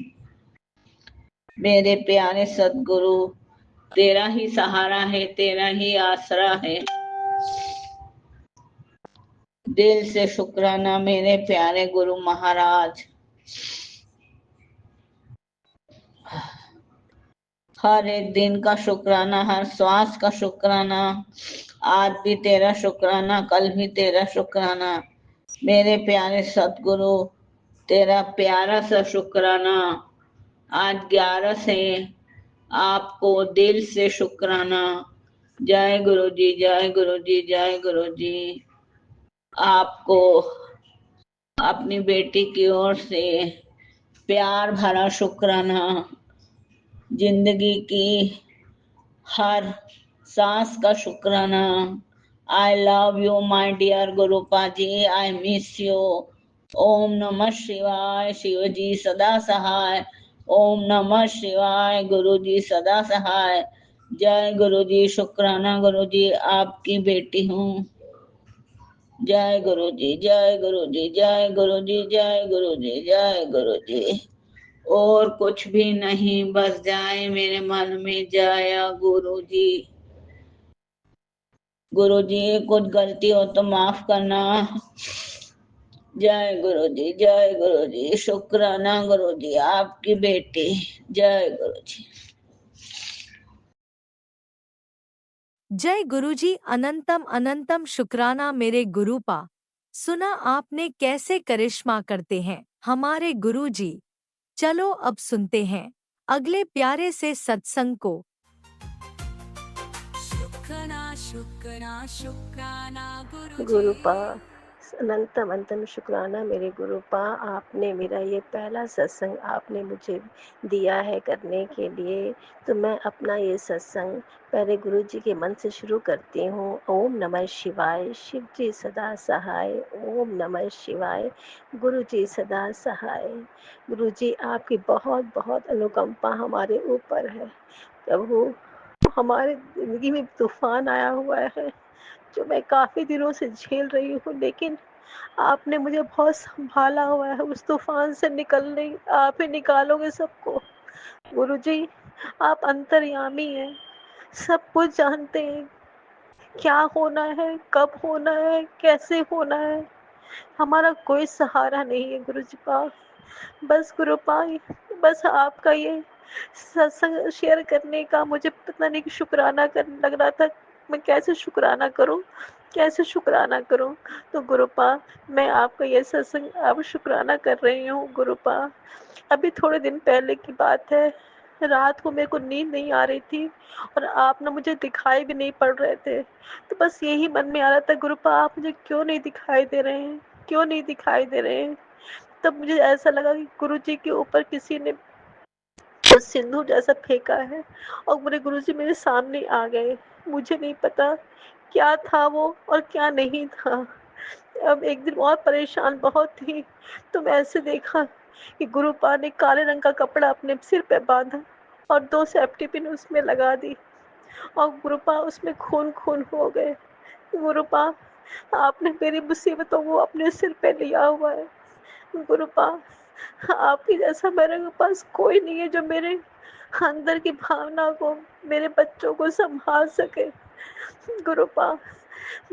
G: मेरे प्यारे सदगुरु, तेरा ही सहारा है, तेरा ही आसरा है। दिल से शुक्राना मेरे प्यारे गुरु महाराज। हर एक दिन का शुक्राना, हर श्वास का शुक्राना। आज भी तेरा शुक्राना, कल भी तेरा शुक्राना। मेरे प्यारे सतगुरु, तेरा प्यारा सा शुक्राना। आज 11 है, आपको दिल से शुक्राना। जय गुरु जी, जय गुरु जी, जय गुरु जी। आपको अपनी बेटी की ओर से प्यार भरा शुक्राना। जिंदगी की हर सांस का शुक्राना। I love you my dear Gurupa ji, I miss you. ओम नमः शिवाय। शिव जी सदा सहाय। ओम नमः शिवाय। गुरु जी सदा सहाय। जय गुरु जी। शुक्राना गुरु जी, आपकी बेटी हूँ। जय गुरु जी, जय गुरु जी, जय गुरु जी, जय गुरु जी, जय गुरु जी। और कुछ भी नहीं, बस जाए मेरे मन में जय गुरु जी। गुरु जी, कुछ गलती हो तो माफ करना। जय गुरु जी, जय गुरु जी। शुक्राना गुरु जी, आपकी बेटी। जय गुरु जी।
E: जय गुरुजी, अनंतम अनंतम शुक्राना मेरे गुरुपा। सुना आपने कैसे करिश्मा करते हैं हमारे गुरुजी। चलो अब सुनते हैं अगले प्यारे से सत्संग को।
C: शुक्राना शुक्राना शुक्राना गुरुजी।
H: गुरुपा, अनंतम अनंतम शुक्राना मेरे गुरुपा। आपने मेरा ये पहला सत्संग आपने मुझे दिया है करने के लिए, तो मैं अपना ये सत्संग पहले गुरु जी के मन से शुरू करती हूँ। ओम नमः शिवाय। शिव जी सदा सहाय। ओम नमः शिवाय। गुरु जी सदा सहाय। गुरु जी, आपकी बहुत बहुत अनुकंपा हमारे ऊपर है प्रभु। हमारे जिंदगी में तूफान आया हुआ है जो मैं काफ़ी दिनों से झेल रही हूँ, लेकिन आपने मुझे बहुत संभाला हुआ है। उस तूफान से निकलने आप ही निकालोगे सबको। गुरुजी, आप अंतर्यामी हैं, सब कुछ जानते हैं, क्या होना है, कब होना है, कैसे होना है। हमारा कोई सहारा नहीं है गुरुजी पास। बस गुरुपा, बस आपका ये सत्संग शेयर करने का मुझे पता नहीं कि शुक्राना करने लग रहा था। मैं कैसे शुक्राना करूं, कैसे शुक्राना करूं। तो गुरुपा, मैं आपका ये सत्संग अब शुक्राना कर रही हूँ गुरुपा। अभी थोड़े दिन पहले की बात है, रात को मेरे को नींद नहीं आ रही थी और आप ना मुझे दिखाई भी नहीं पड़ रहे थे। तो बस यही मन में आ रहा था, गुरुपा आप मुझे क्यों नहीं दिखाई दे रहे हैं, क्यों नहीं दिखाई दे रहे हैं। तब मुझे ऐसा लगा कि गुरुजी के ऊपर किसी ने सिंदूर जैसा फेंका है और मेरे गुरुजी मेरे सामने आ गए। मुझे नहीं पता क्या था वो और क्या नहीं था। अब एक दिन और परेशान बहुत थी, तो मैं ऐसे देखा कि गुरुपा ने काले रंग का कपड़ा अपने सिर पे बांधा और 2 सेफ्टी पिन उसमें लगा दी और गुरुपा उसमें खून खून हो गए। गुरुपा, आपने मेरी मुसीबतों को अपने सिर पे लिया हुआ है। गुरुपा, आपके जैसा मेरे पास कोई नहीं है जो मेरे अंदर की भावना को, मेरे बच्चों को संभाल सके। गुरुपा,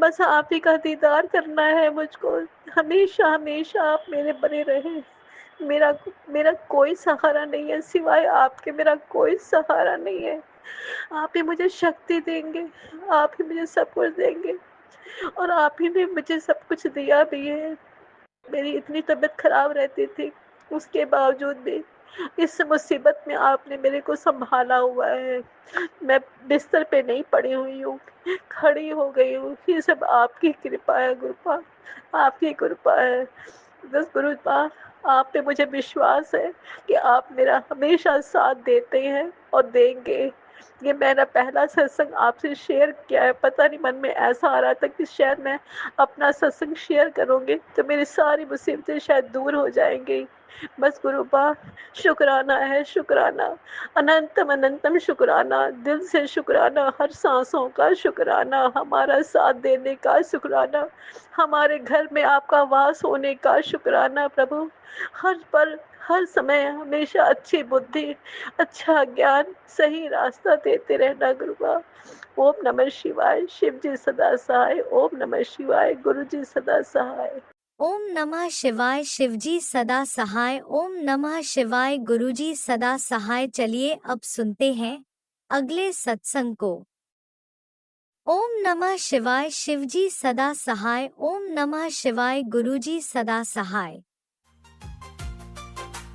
H: बस आप ही का दीदार करना है मुझको। हमेशा हमेशा आप मेरे बने रहें। मेरा मेरा कोई सहारा नहीं है सिवाय आपके, मेरा कोई सहारा नहीं है। आप ही मुझे शक्ति देंगे, आप ही मुझे सब कुछ देंगे और आप ही ने मुझे सब कुछ दिया भी है। मेरी इतनी तबीयत खराब रहती थी, उसके बावजूद भी इस मुसीबत में आपने मेरे को संभाला हुआ है। मैं बिस्तर पे नहीं पड़ी हुई हूँ, खड़ी हो गई हूँ। ये सब आपकी कृपा है गुरुपा, आपकी कृपा है। बस गुरुपा, आप पे मुझे विश्वास है कि आप मेरा हमेशा साथ देते हैं और देंगे। ये मेरा पहला सत्संग आपसे शेयर किया है। पता नहीं मन में ऐसा आ रहा था कि शायद मैं अपना सत्संग शेयर करूँगी तो मेरी सारी मुसीबतें शायद दूर हो जाएंगी। बस गुरुपा शुक्राना है, शुक्राना, अनंतम अनंतम शुक्राना, दिल से शुक्राना, हर सांसों का शुक्राना, हमारा साथ देने का शुक्राना, हमारे घर में आपका वास होने का शुक्राना प्रभु। हर पल हर समय हमेशा अच्छी बुद्धि, अच्छा ज्ञान, सही रास्ता देते रहना गुरुपा। ओम नमः शिवाय, शिव जी सदा सहाय। ओम नमः शिवाय, गुरु जी सदा सहाय।
E: ओम नमः शिवाय, शिवजी सदा सहाय। ओम नमः शिवाय, गुरुजी सदा सहाय। चलिए अब सुनते हैं अगले सत्संग को। ओम नमः शिवाय, शिवजी सदा सहाय। ओम नमः शिवाय, गुरुजी सदा सहाय।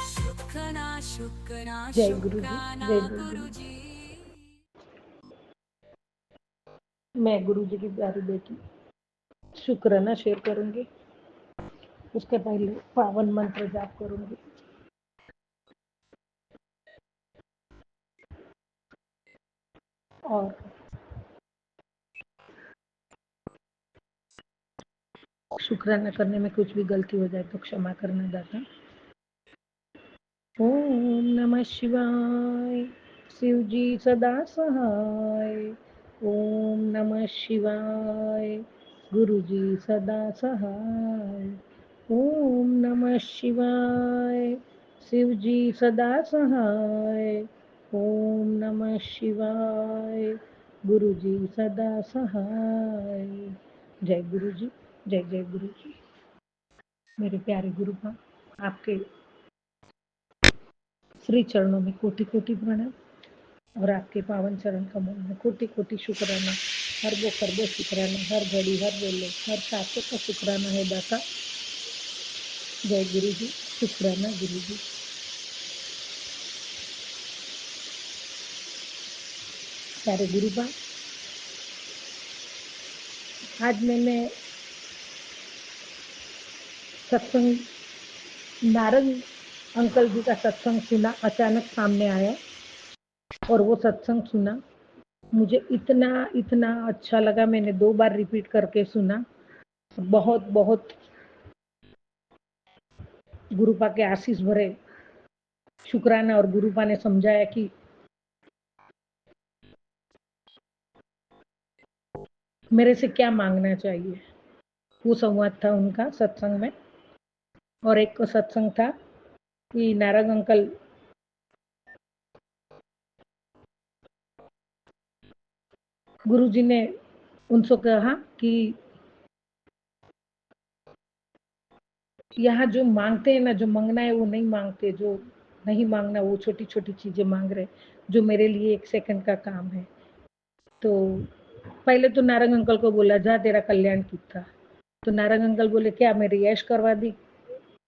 C: शुक्राना शुक्राना
B: जय गुरु जी,
C: शुक्राना
B: जय गुरु जी।
C: गुरुजी।
B: मैं गुरु जी की प्यारी बेटी शुक्राना शेयर करूंगी। उसके पहले पावन मंत्र जाप करूंगी। और शुक्राना करने में कुछ भी गलती हो जाए तो क्षमा करना दाता। ओम नमः शिवाय, शिव जी सदा सहाय। ओम नमः शिवाय, गुरु जी सदा सहाय। ओम नमः शिवाय, शिव जी सदा सहाय। ओम नमः शिवाय, गुरु जी सदा सहाय। जय गुरु जी, जय जय गुरु जी। मेरे प्यारे गुरु का आपके श्री चरणों में कोटि कोटि प्रणाम और आपके पावन चरण कमल में कोटि कोटि शुक्राना। हर वो करबो शुक्राना, हर घड़ी हर वेले हर सांसों का शुक्राना है दाता। जय गुरु जी, शुक्राना गुरु जी। प्यारे गुरुबा, आज मैंने सत्संग नारद अंकल जी का सत्संग सुना, अचानक सामने आया और वो सत्संग सुना। मुझे इतना इतना अच्छा लगा, मैंने 2 बार रिपीट करके सुना। बहुत बहुत गुरुपा के आशीष भरे शुक्राना। और गुरुपा ने समझाया कि मेरे से क्या मांगना चाहिए। वो संवाद था उनका सत्संग में। और एक सत्संग था कि नारद अंकल गुरुजी ने उनसे कहा कि यहाँ जो मांगते हैं ना, जो मांगना है वो नहीं मांगते, जो नहीं मांगना वो छोटी छोटी चीजें मांग रहे, जो मेरे लिए 1 सेकंड का काम है। तो पहले तो नारंग अंकल को बोला जा तेरा कल्याण किया। तो नारंग अंकल बोले क्या मेरी ऐश करवा दी,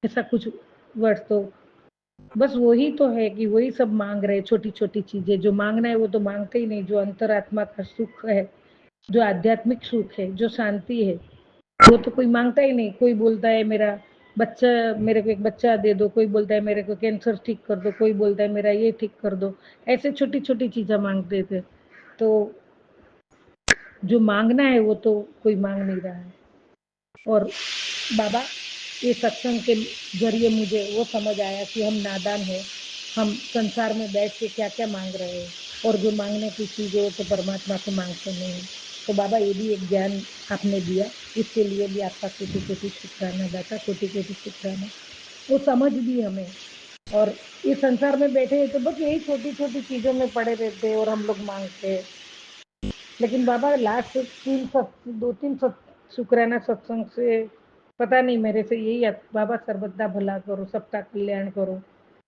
B: ऐसा कुछ वर्ड। तो बस वही तो है कि वही सब मांग रहे, छोटी छोटी चीजें। जो मांगना है वो तो मांगते ही नहीं। जो अंतरात्मा का सुख है, जो आध्यात्मिक सुख है, जो शांति है, वो तो कोई मांगता ही नहीं। कोई बोलता है मेरा बच्चा, मेरे को एक बच्चा दे दो, कोई बोलता है मेरे को कैंसर ठीक कर दो, कोई बोलता है मेरा ये ठीक कर दो। ऐसे छोटी छोटी चीजें मांगते थे। तो जो मांगना है वो तो कोई मांग नहीं रहा है। और बाबा ये सत्संग के जरिए मुझे वो समझ आया कि हम नादान हैं, हम संसार में बैठ के क्या क्या मांग रहे हैं, और जो मांगने की चीज़ है वो तो परमात्मा से मांगते नहीं है। तो बाबा ये भी एक ज्ञान आपने दिया, इसके लिए भी आपका कोटि कोटि शुक्राना दाता, कोटि कोटि शुक्राना। वो समझ भी हमें। और इस संसार में बैठे हैं तो बस यही छोटी छोटी चीज़ों में पड़े रहते हैं और हम लोग मांगते हैं। लेकिन बाबा लास्ट 2-3 शुक्राना सत्संग से पता नहीं मेरे से यही बाबा सर्वदा भला करो, सबका कल्याण करो,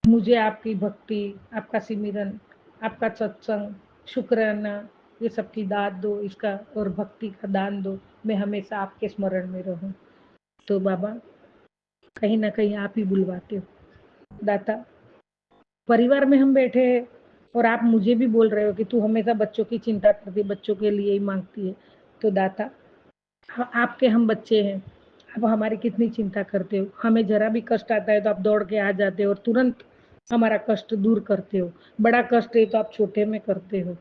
B: मुझे आपकी भक्ति, आपका सिमरन, आपका सत्संग, शुक्राना, ये सबकी दाद दो, इसका और भक्ति का दान दो, मैं हमेशा आपके स्मरण में रहूं। तो बाबा कहीं ना कहीं आप ही बुलवाते हो दाता। परिवार में हम बैठे हैं और आप मुझे भी बोल रहे हो कि तू हमेशा बच्चों की चिंता करती है, बच्चों के लिए ही मांगती है। तो दाता आपके हम बच्चे हैं, आप हमारी कितनी चिंता करते हो। हमें जरा भी कष्ट आता है तो आप दौड़ के आ जाते हो और तुरंत हमारा कष्ट दूर करते हो। बड़ा कष्ट है तो आप छोटे में करते हो।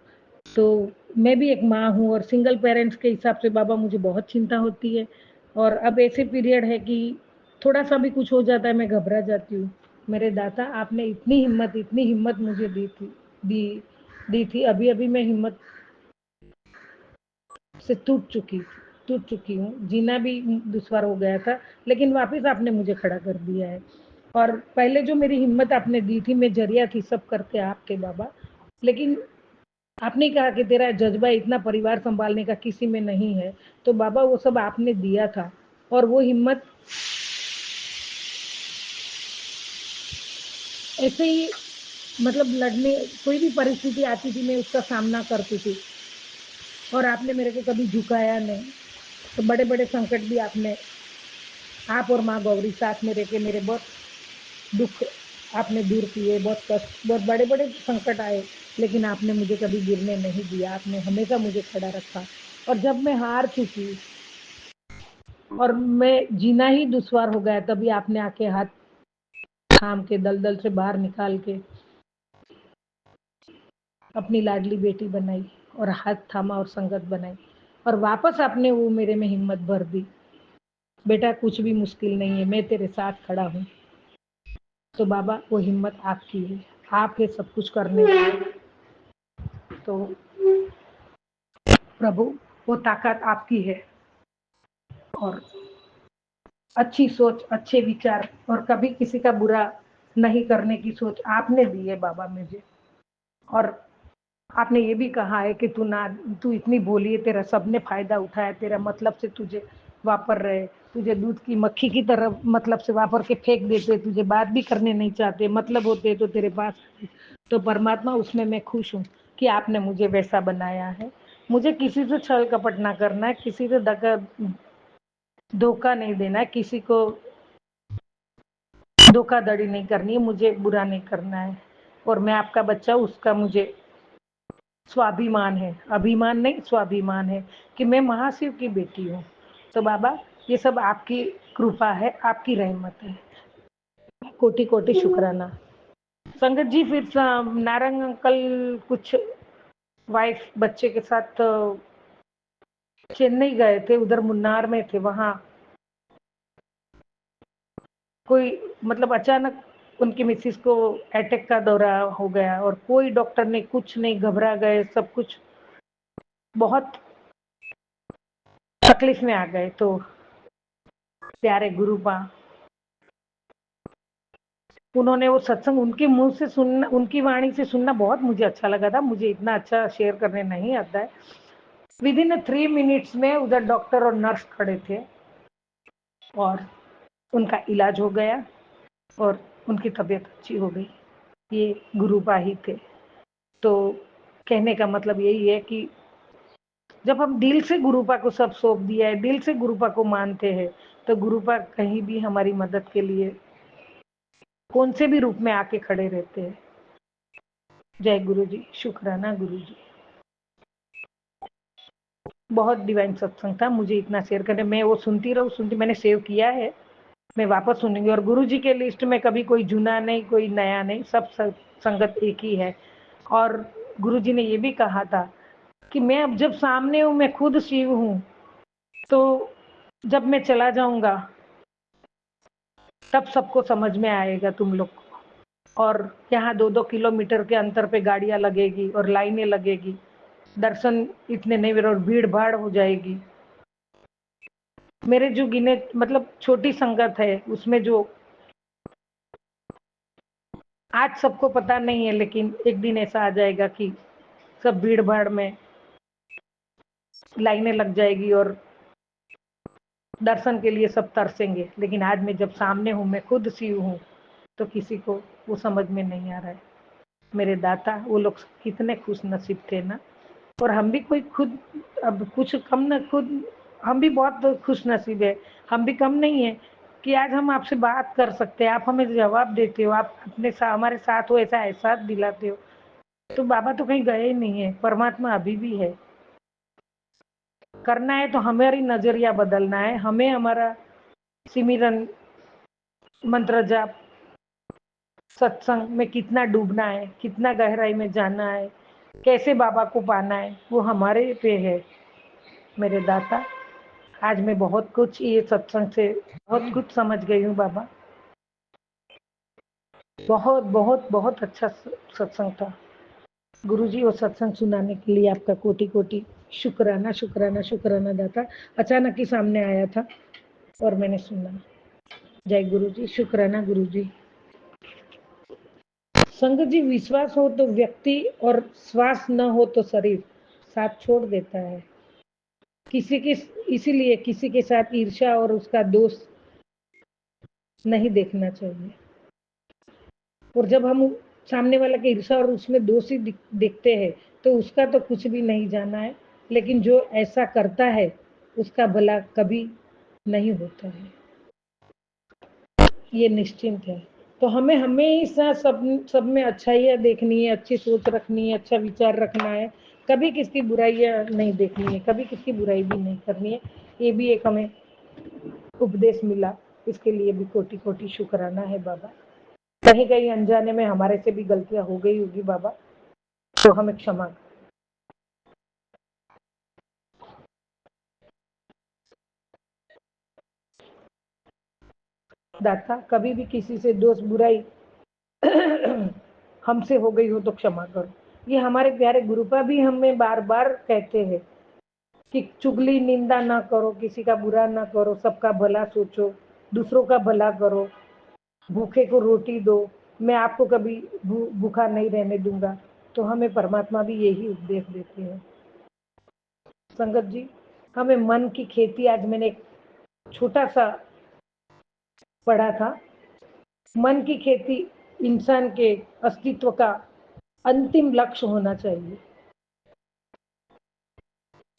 B: तो मैं भी एक माँ हूँ और सिंगल पेरेंट्स के हिसाब से बाबा मुझे बहुत चिंता होती है। और अब ऐसे पीरियड है कि थोड़ा सा भी कुछ हो जाता है मैं घबरा जाती हूँ।
F: मेरे दाता, आपने इतनी हिम्मत मुझे दी थी। अभी अभी मैं हिम्मत से टूट चुकी हूँ। जीना भी दुश्वार हो गया था, लेकिन वापस आपने मुझे खड़ा कर दिया है। और पहले जो मेरी हिम्मत आपने दी थी, मैं जरिया थी, सब करते आपके बाबा, लेकिन आपने कहा कि तेरा जज्बा इतना परिवार संभालने का किसी में नहीं है। तो बाबा वो सब आपने दिया था, और वो हिम्मत ऐसे ही मतलब लड़ने, कोई भी परिस्थिति आती थी मैं उसका सामना करती थी, और आपने मेरे को कभी झुकाया नहीं। तो बड़े बड़े संकट भी आप और माँ गौरी साथ में रह के मेरे बहुत दुख आपने दूर किए, बहुत कष्ट, बहुत बड़े बड़े संकट आए, लेकिन आपने मुझे कभी गिरने नहीं दिया। आपने हमेशा मुझे खड़ा रखा। और जब मैं हार चुकी और मैं जीना ही दुश्वार हो गया, तभी आपने आके हाथ थाम के दलदल से बाहर निकाल के अपनी लाडली बेटी बनाई, और हाथ थामा और संगत बनाई, और वापस आपने वो मेरे में हिम्मत भर दी। बेटा कुछ भी मुश्किल नहीं है, मैं तेरे साथ खड़ा हूँ। तो बाबा वो हिम्मत आपकी है, आप है सब कुछ करने वाले। तो प्रभु वो ताकत आपकी है, और अच्छी सोच, अच्छे विचार, और कभी किसी का बुरा नहीं करने की सोच आपने दी है बाबा मुझे। और आपने ये भी कहा है कि तू इतनी भोली है, तेरा सबने फायदा उठाया, तेरा मतलब से तुझे वापर रहे, तुझे दूध की मक्खी की तरह मतलब से वापर के फेंक देते, तुझे बात भी करने नहीं चाहते, मतलब होते तो तेरे पास। तो परमात्मा उसमें मैं खुश हूँ कि आपने मुझे वैसा बनाया है। मुझे किसी से छल कपट ना करना है, किसी से धोखा नहीं देना है, किसी को धोखाधड़ी नहीं करनी है, मुझे बुरा नहीं करना है। और मैं आपका बच्चा, उसका मुझे स्वाभिमान है, अभिमान नहीं स्वाभिमान है कि मैं महाशिव की बेटी हूँ। तो बाबा ये सब आपकी कृपा है, आपकी रहमत है। कोटि कोटि शुक्राना। संगत जी, फिर नारंग अंकल कुछ वाइफ बच्चे के साथ चेन्नई गए थे, उधर मुन्नार में थे। वहाँ कोई मतलब अचानक उनकी मिसिस को अटैक का दौरा हो गया, और कोई डॉक्टर ने कुछ नहीं, घबरा गए, सब कुछ बहुत तकलीफ में आ गए। तो प्यारे गुरुपा, उन्होंने वो सत्संग उनके मुंह से सुनना, उनकी वाणी से सुनना बहुत मुझे अच्छा लगा था। मुझे इतना अच्छा शेयर करने नहीं आता है। विद इन 3 मिनट्स में उधर डॉक्टर और नर्स खड़े थे, और उनका इलाज हो गया, और उनकी तबीयत अच्छी हो गई। ये गुरुपा ही थे। तो कहने का मतलब यही है कि जब हम दिल से गुरुपा को सब सौंप दिया है, दिल से गुरुपा को मानते हैं, तो गुरुपा कहीं भी हमारी मदद के लिए कौन से भी रूप में आके खड़े रहते हैं। जय गुरु जी, शुक्राना गुरु जी। बहुत डिवाइन सत्संग था, मुझे इतना शेयर करने, मैं वो सुनती, मैंने सेव किया है, मैं वापस सुनूंगी। और गुरु जी के लिस्ट में कभी कोई जुना नहीं, कोई नया नहीं, सब संगत एक ही है। और गुरु जी ने ये भी कहा था कि मैं अब जब सामने हूँ, मैं खुद शिव हूँ, तो जब मैं चला जाऊंगा तब सबको समझ में आएगा तुम लोग को। और यहाँ 2-2 किलोमीटर के अंतर पे गाड़ियां लगेगी और लाइनें लगेगी, दर्शन इतने नहीं, और भीड़ भाड़ हो जाएगी। मेरे जो गिने मतलब छोटी संगत है, उसमें जो आज सबको पता नहीं है, लेकिन एक दिन ऐसा आ जाएगा कि सब भीड़ भाड़ में लाइनें लग जाएगी और दर्शन के लिए सब तरसेंगे। लेकिन आज मैं जब सामने हूँ, मैं खुद शिव हूँ, तो किसी को वो समझ में नहीं आ रहा है। मेरे दाता, वो लोग कितने खुश नसीब थे ना। और हम भी कोई खुद अब कुछ कम न, खुद हम भी बहुत खुश नसीब है, हम भी कम नहीं है कि आज हम आपसे बात कर सकते हैं, आप हमें जवाब देते हो, आप हमारे साथ हो, ऐसा एहसास दिलाते हो। तो बाबा तो कहीं गए ही नहीं है, परमात्मा अभी भी है। करना है तो हमारी नजरिया बदलना है, हमें हमारा सिमरन, मंत्र जाप, सत्संग में कितना डूबना है, कितना गहराई में जाना है, कैसे बाबा को पाना है, वो हमारे पे है। मेरे दाता, आज मैं बहुत कुछ ये सत्संग से बहुत कुछ समझ गई हूँ बाबा।
I: बहुत बहुत बहुत अच्छा सत्संग था गुरुजी। वो सत्संग सुनाने के लिए आपका कोटि कोटि शुक्राना शुक्राना शुक्राना दाता। अचानक ही सामने आया था और मैंने सुना। जय गुरुजी, शुक्राना गुरुजी। संगत जी, विश्वास हो तो व्यक्ति और श्वास न हो तो शरीर साथ छोड़ देता है। किसी के इसीलिए किसी के साथ ईर्ष्या और उसका दोष नहीं देखना चाहिए। और जब हम सामने वाला के ईर्ष्या और उसमें दोष ही देखते हैं तो उसका तो कुछ भी नहीं जाना है, लेकिन जो ऐसा करता है उसका भला कभी नहीं होता है, ये निश्चिंत है। तो हमें हमेशा सब में अच्छाइयाँ देखनी है, अच्छी सोच रखनी है, अच्छा विचार रखना है, कभी किसकी बुराइयाँ नहीं देखनी है, कभी किसकी बुराई भी नहीं करनी है। ये भी एक हमें उपदेश मिला, इसके लिए भी कोटि कोटि शुक्राना है बाबा। कहीं कहीं अनजाने में हमारे से भी गलतियां हो गई होगी बाबा, तो हमें क्षमा। दाता, कभी भी किसी से दोष बुराई हमसे हो गई हो तो क्षमा करो। ये हमारे प्यारे गुरुपा भी हमें बार बार कहते हैं कि चुगली निंदा ना करो, किसी का बुरा ना करो, सबका भला सोचो, दूसरों का भला करो, भूखे को रोटी दो, मैं आपको कभी भूखा नहीं रहने दूंगा। तो हमें परमात्मा भी यही उपदेश देते हैं। संगत जी, हमें मन की खेती, आज मैंने एक छोटा सा पढ़ा था, मन की खेती इंसान के अस्तित्व का अंतिम लक्ष्य होना चाहिए।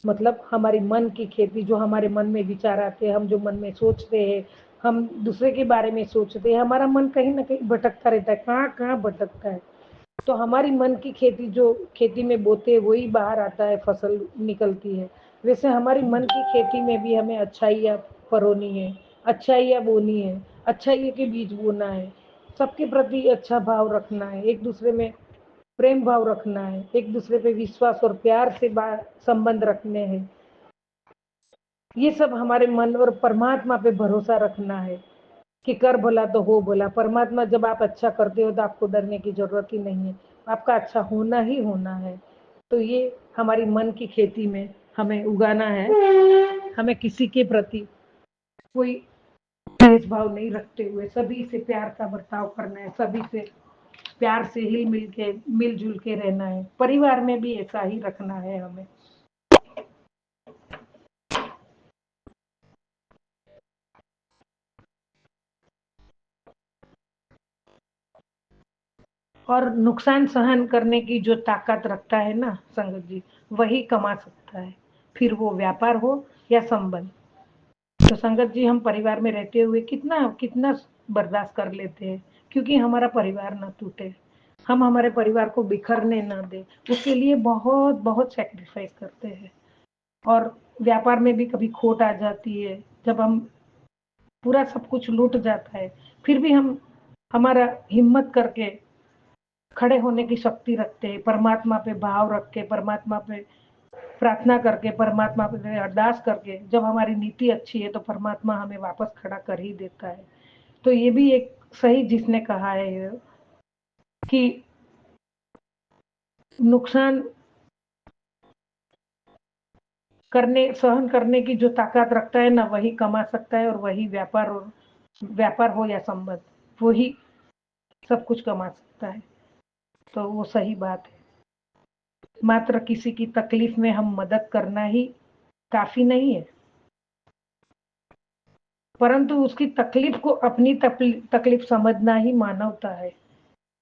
I: मतलब हमारी मन की खेती, जो हमारे मन में विचार आते हैं, हम जो मन में सोचते हैं, हम दूसरे के बारे में सोचते हैं, हमारा मन कहीं ना कहीं भटकता रहता है, कहाँ कहाँ भटकता है। तो हमारी मन की खेती, जो खेती में बोते हैं वही बाहर आता है, फसल निकलती है। वैसे हमारी मन की खेती में भी हमें अच्छाइयाँ फरोनी है, अच्छाइयाँ बोनी है, अच्छाइयों के बीज बोना है, सबके प्रति अच्छा भाव रखना है, एक दूसरे में प्रेम भाव रखना है, एक दूसरे पे विश्वास और प्यार से संबंध रखने हैं। ये सब हमारे मन और परमात्मा पे भरोसा रखना है कि कर भला तो हो भला। परमात्मा, जब आप अच्छा करते हो तो आपको डरने की जरूरत ही नहीं है, आपका अच्छा होना ही होना है। तो ये हमारी मन की खेती में हमें उगाना है। हमें किसी के प्रति कोई भेदभाव नहीं रखते हुए सभी से प्यार का बर्ताव करना है, सभी से प्यार से ही मिलजुल के रहना है। परिवार में भी ऐसा ही रखना है हमें। और नुकसान सहन करने की जो ताकत रखता है ना संगत जी, वही कमा सकता है, फिर वो व्यापार हो या संबंध। तो संगत जी, हम परिवार में रहते हुए कितना कितना बर्दाश्त कर लेते हैं, क्योंकि हमारा परिवार ना टूटे, हम हमारे परिवार को बिखरने ना दे, उसके लिए बहुत बहुत सेक्रीफाइस करते हैं। और व्यापार में भी कभी खोट आ जाती है, जब हम पूरा सब कुछ लूट जाता है, फिर भी हम हमारा हिम्मत करके खड़े होने की शक्ति रखते हैं, परमात्मा पे भाव रख के, परमात्मा पे प्रार्थना करके, परमात्मा पे अरदास करके। जब हमारी नीति अच्छी है तो परमात्मा हमें वापस खड़ा कर ही देता है। तो ये भी एक सही जिसने कहा है कि नुकसान सहन करने की जो ताकत रखता है ना, वही कमा सकता है, और वही व्यापार हो या संबंध, वही सब कुछ कमा सकता है। तो वो सही बात है। मात्र किसी की तकलीफ में हम मदद करना ही काफी नहीं है, परंतु उसकी तकलीफ को अपनी तकलीफ समझना ही मानवता है।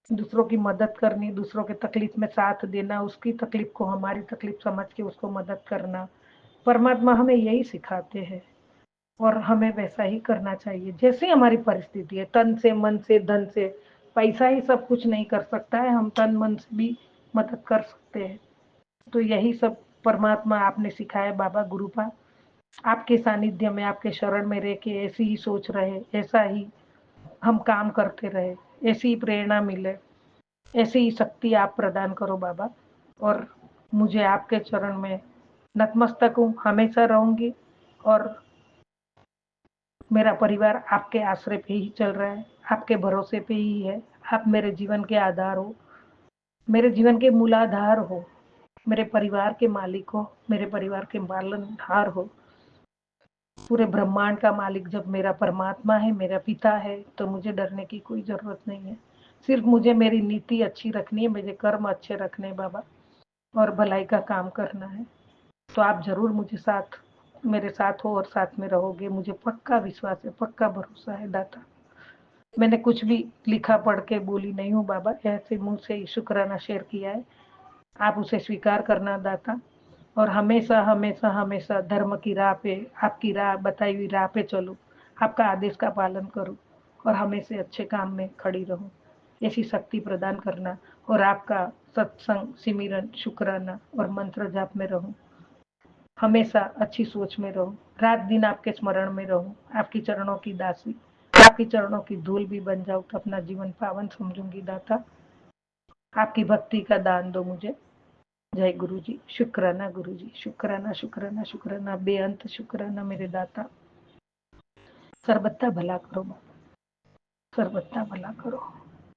I: दूसरों की मदद करनी, दूसरों के तकलीफ में साथ देना, उसकी तकलीफ को हमारी तकलीफ समझ के उसको मदद करना, परमात्मा हमें यही सिखाते हैं। और हमें वैसा ही करना चाहिए जैसे हमारी परिस्थिति है। तन से, मन से, धन से, पैसा ही सब कुछ नहीं कर सकता है, हम तन मन से भी मदद कर सकते हैं। तो यही सब परमात्मा आपने सिखाया बाबा गुरुपा। आपके सानिध्य में, आपके शरण में रह के ऐसी ही सोच रहे, ऐसा ही हम काम करते रहे, ऐसी ही प्रेरणा मिले, ऐसी ही शक्ति आप प्रदान करो बाबा। और मुझे आपके चरण में नतमस्तक हूँ, हमेशा रहूंगी। और मेरा परिवार आपके आश्रय पे ही चल रहा है, आपके भरोसे पे ही है, आप मेरे जीवन के आधार हो, मेरे जीवन के मूलाधार हो, मेरे परिवार के मालिक हो, मेरे परिवार के पालनहार हो। पूरे ब्रह्मांड का मालिक जब मेरा परमात्मा है, मेरा पिता है, तो मुझे डरने की कोई जरूरत नहीं है। सिर्फ मुझे मेरी नीति अच्छी रखनी है, मेरे कर्म अच्छे रखने हैं बाबा, और भलाई का काम करना है। तो आप जरूर मेरे साथ हो और साथ में रहोगे, मुझे पक्का विश्वास है, पक्का भरोसा है दाता। मैंने कुछ भी लिखा पढ़ के बोली नहीं हूँ बाबा, ऐसे मुंह से ही शुक्राना शेयर किया है। आप उसे स्वीकार करना दाता, और हमेशा हमेशा हमेशा धर्म की राह पे, आपकी राह बताई हुई राह पे चलो, आपका आदेश का पालन करूं और हमेशा अच्छे काम में खड़ी रहूं, ऐसी शक्ति प्रदान करना। और आपका सत्संग, सिमरन, शुक्राना और मंत्र जाप में रहूं, हमेशा अच्छी सोच में रहूं, रात दिन आपके स्मरण में रहूं, आपकी चरणों की दासी, आपकी चरणों की धूल भी बन जाऊं तो अपना जीवन पावन समझूंगी दाता। आपकी भक्ति का दान दो मुझे। जय गुरु जी। शुक्राना गुरु जी, शुक्राना शुक्राना शुक्राना, बेअंत शुक्राना मेरे दाता। सर्वथा भला करो बाबा, सर्वथा भला करो।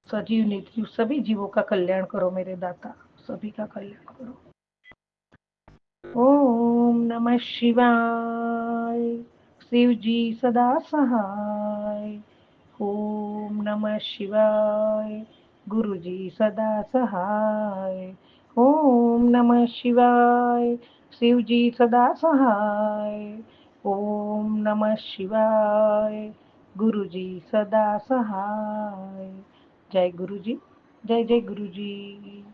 I: सजीव निर्जीव सभी जीवों का कल्याण करो मेरे दाता, सभी का कल्याण करो। ओम नमः शिवाय। शिव जी सदा सहाय। ओम नमः शिवाय। गुरु जी सदा सहाय। ओम नमः शिवाय। शिव जी सदा सहाय। ओम नमः शिवाय। गुरु जी सदा सहाय। जय गुरु जी, जय जय गुरु जी।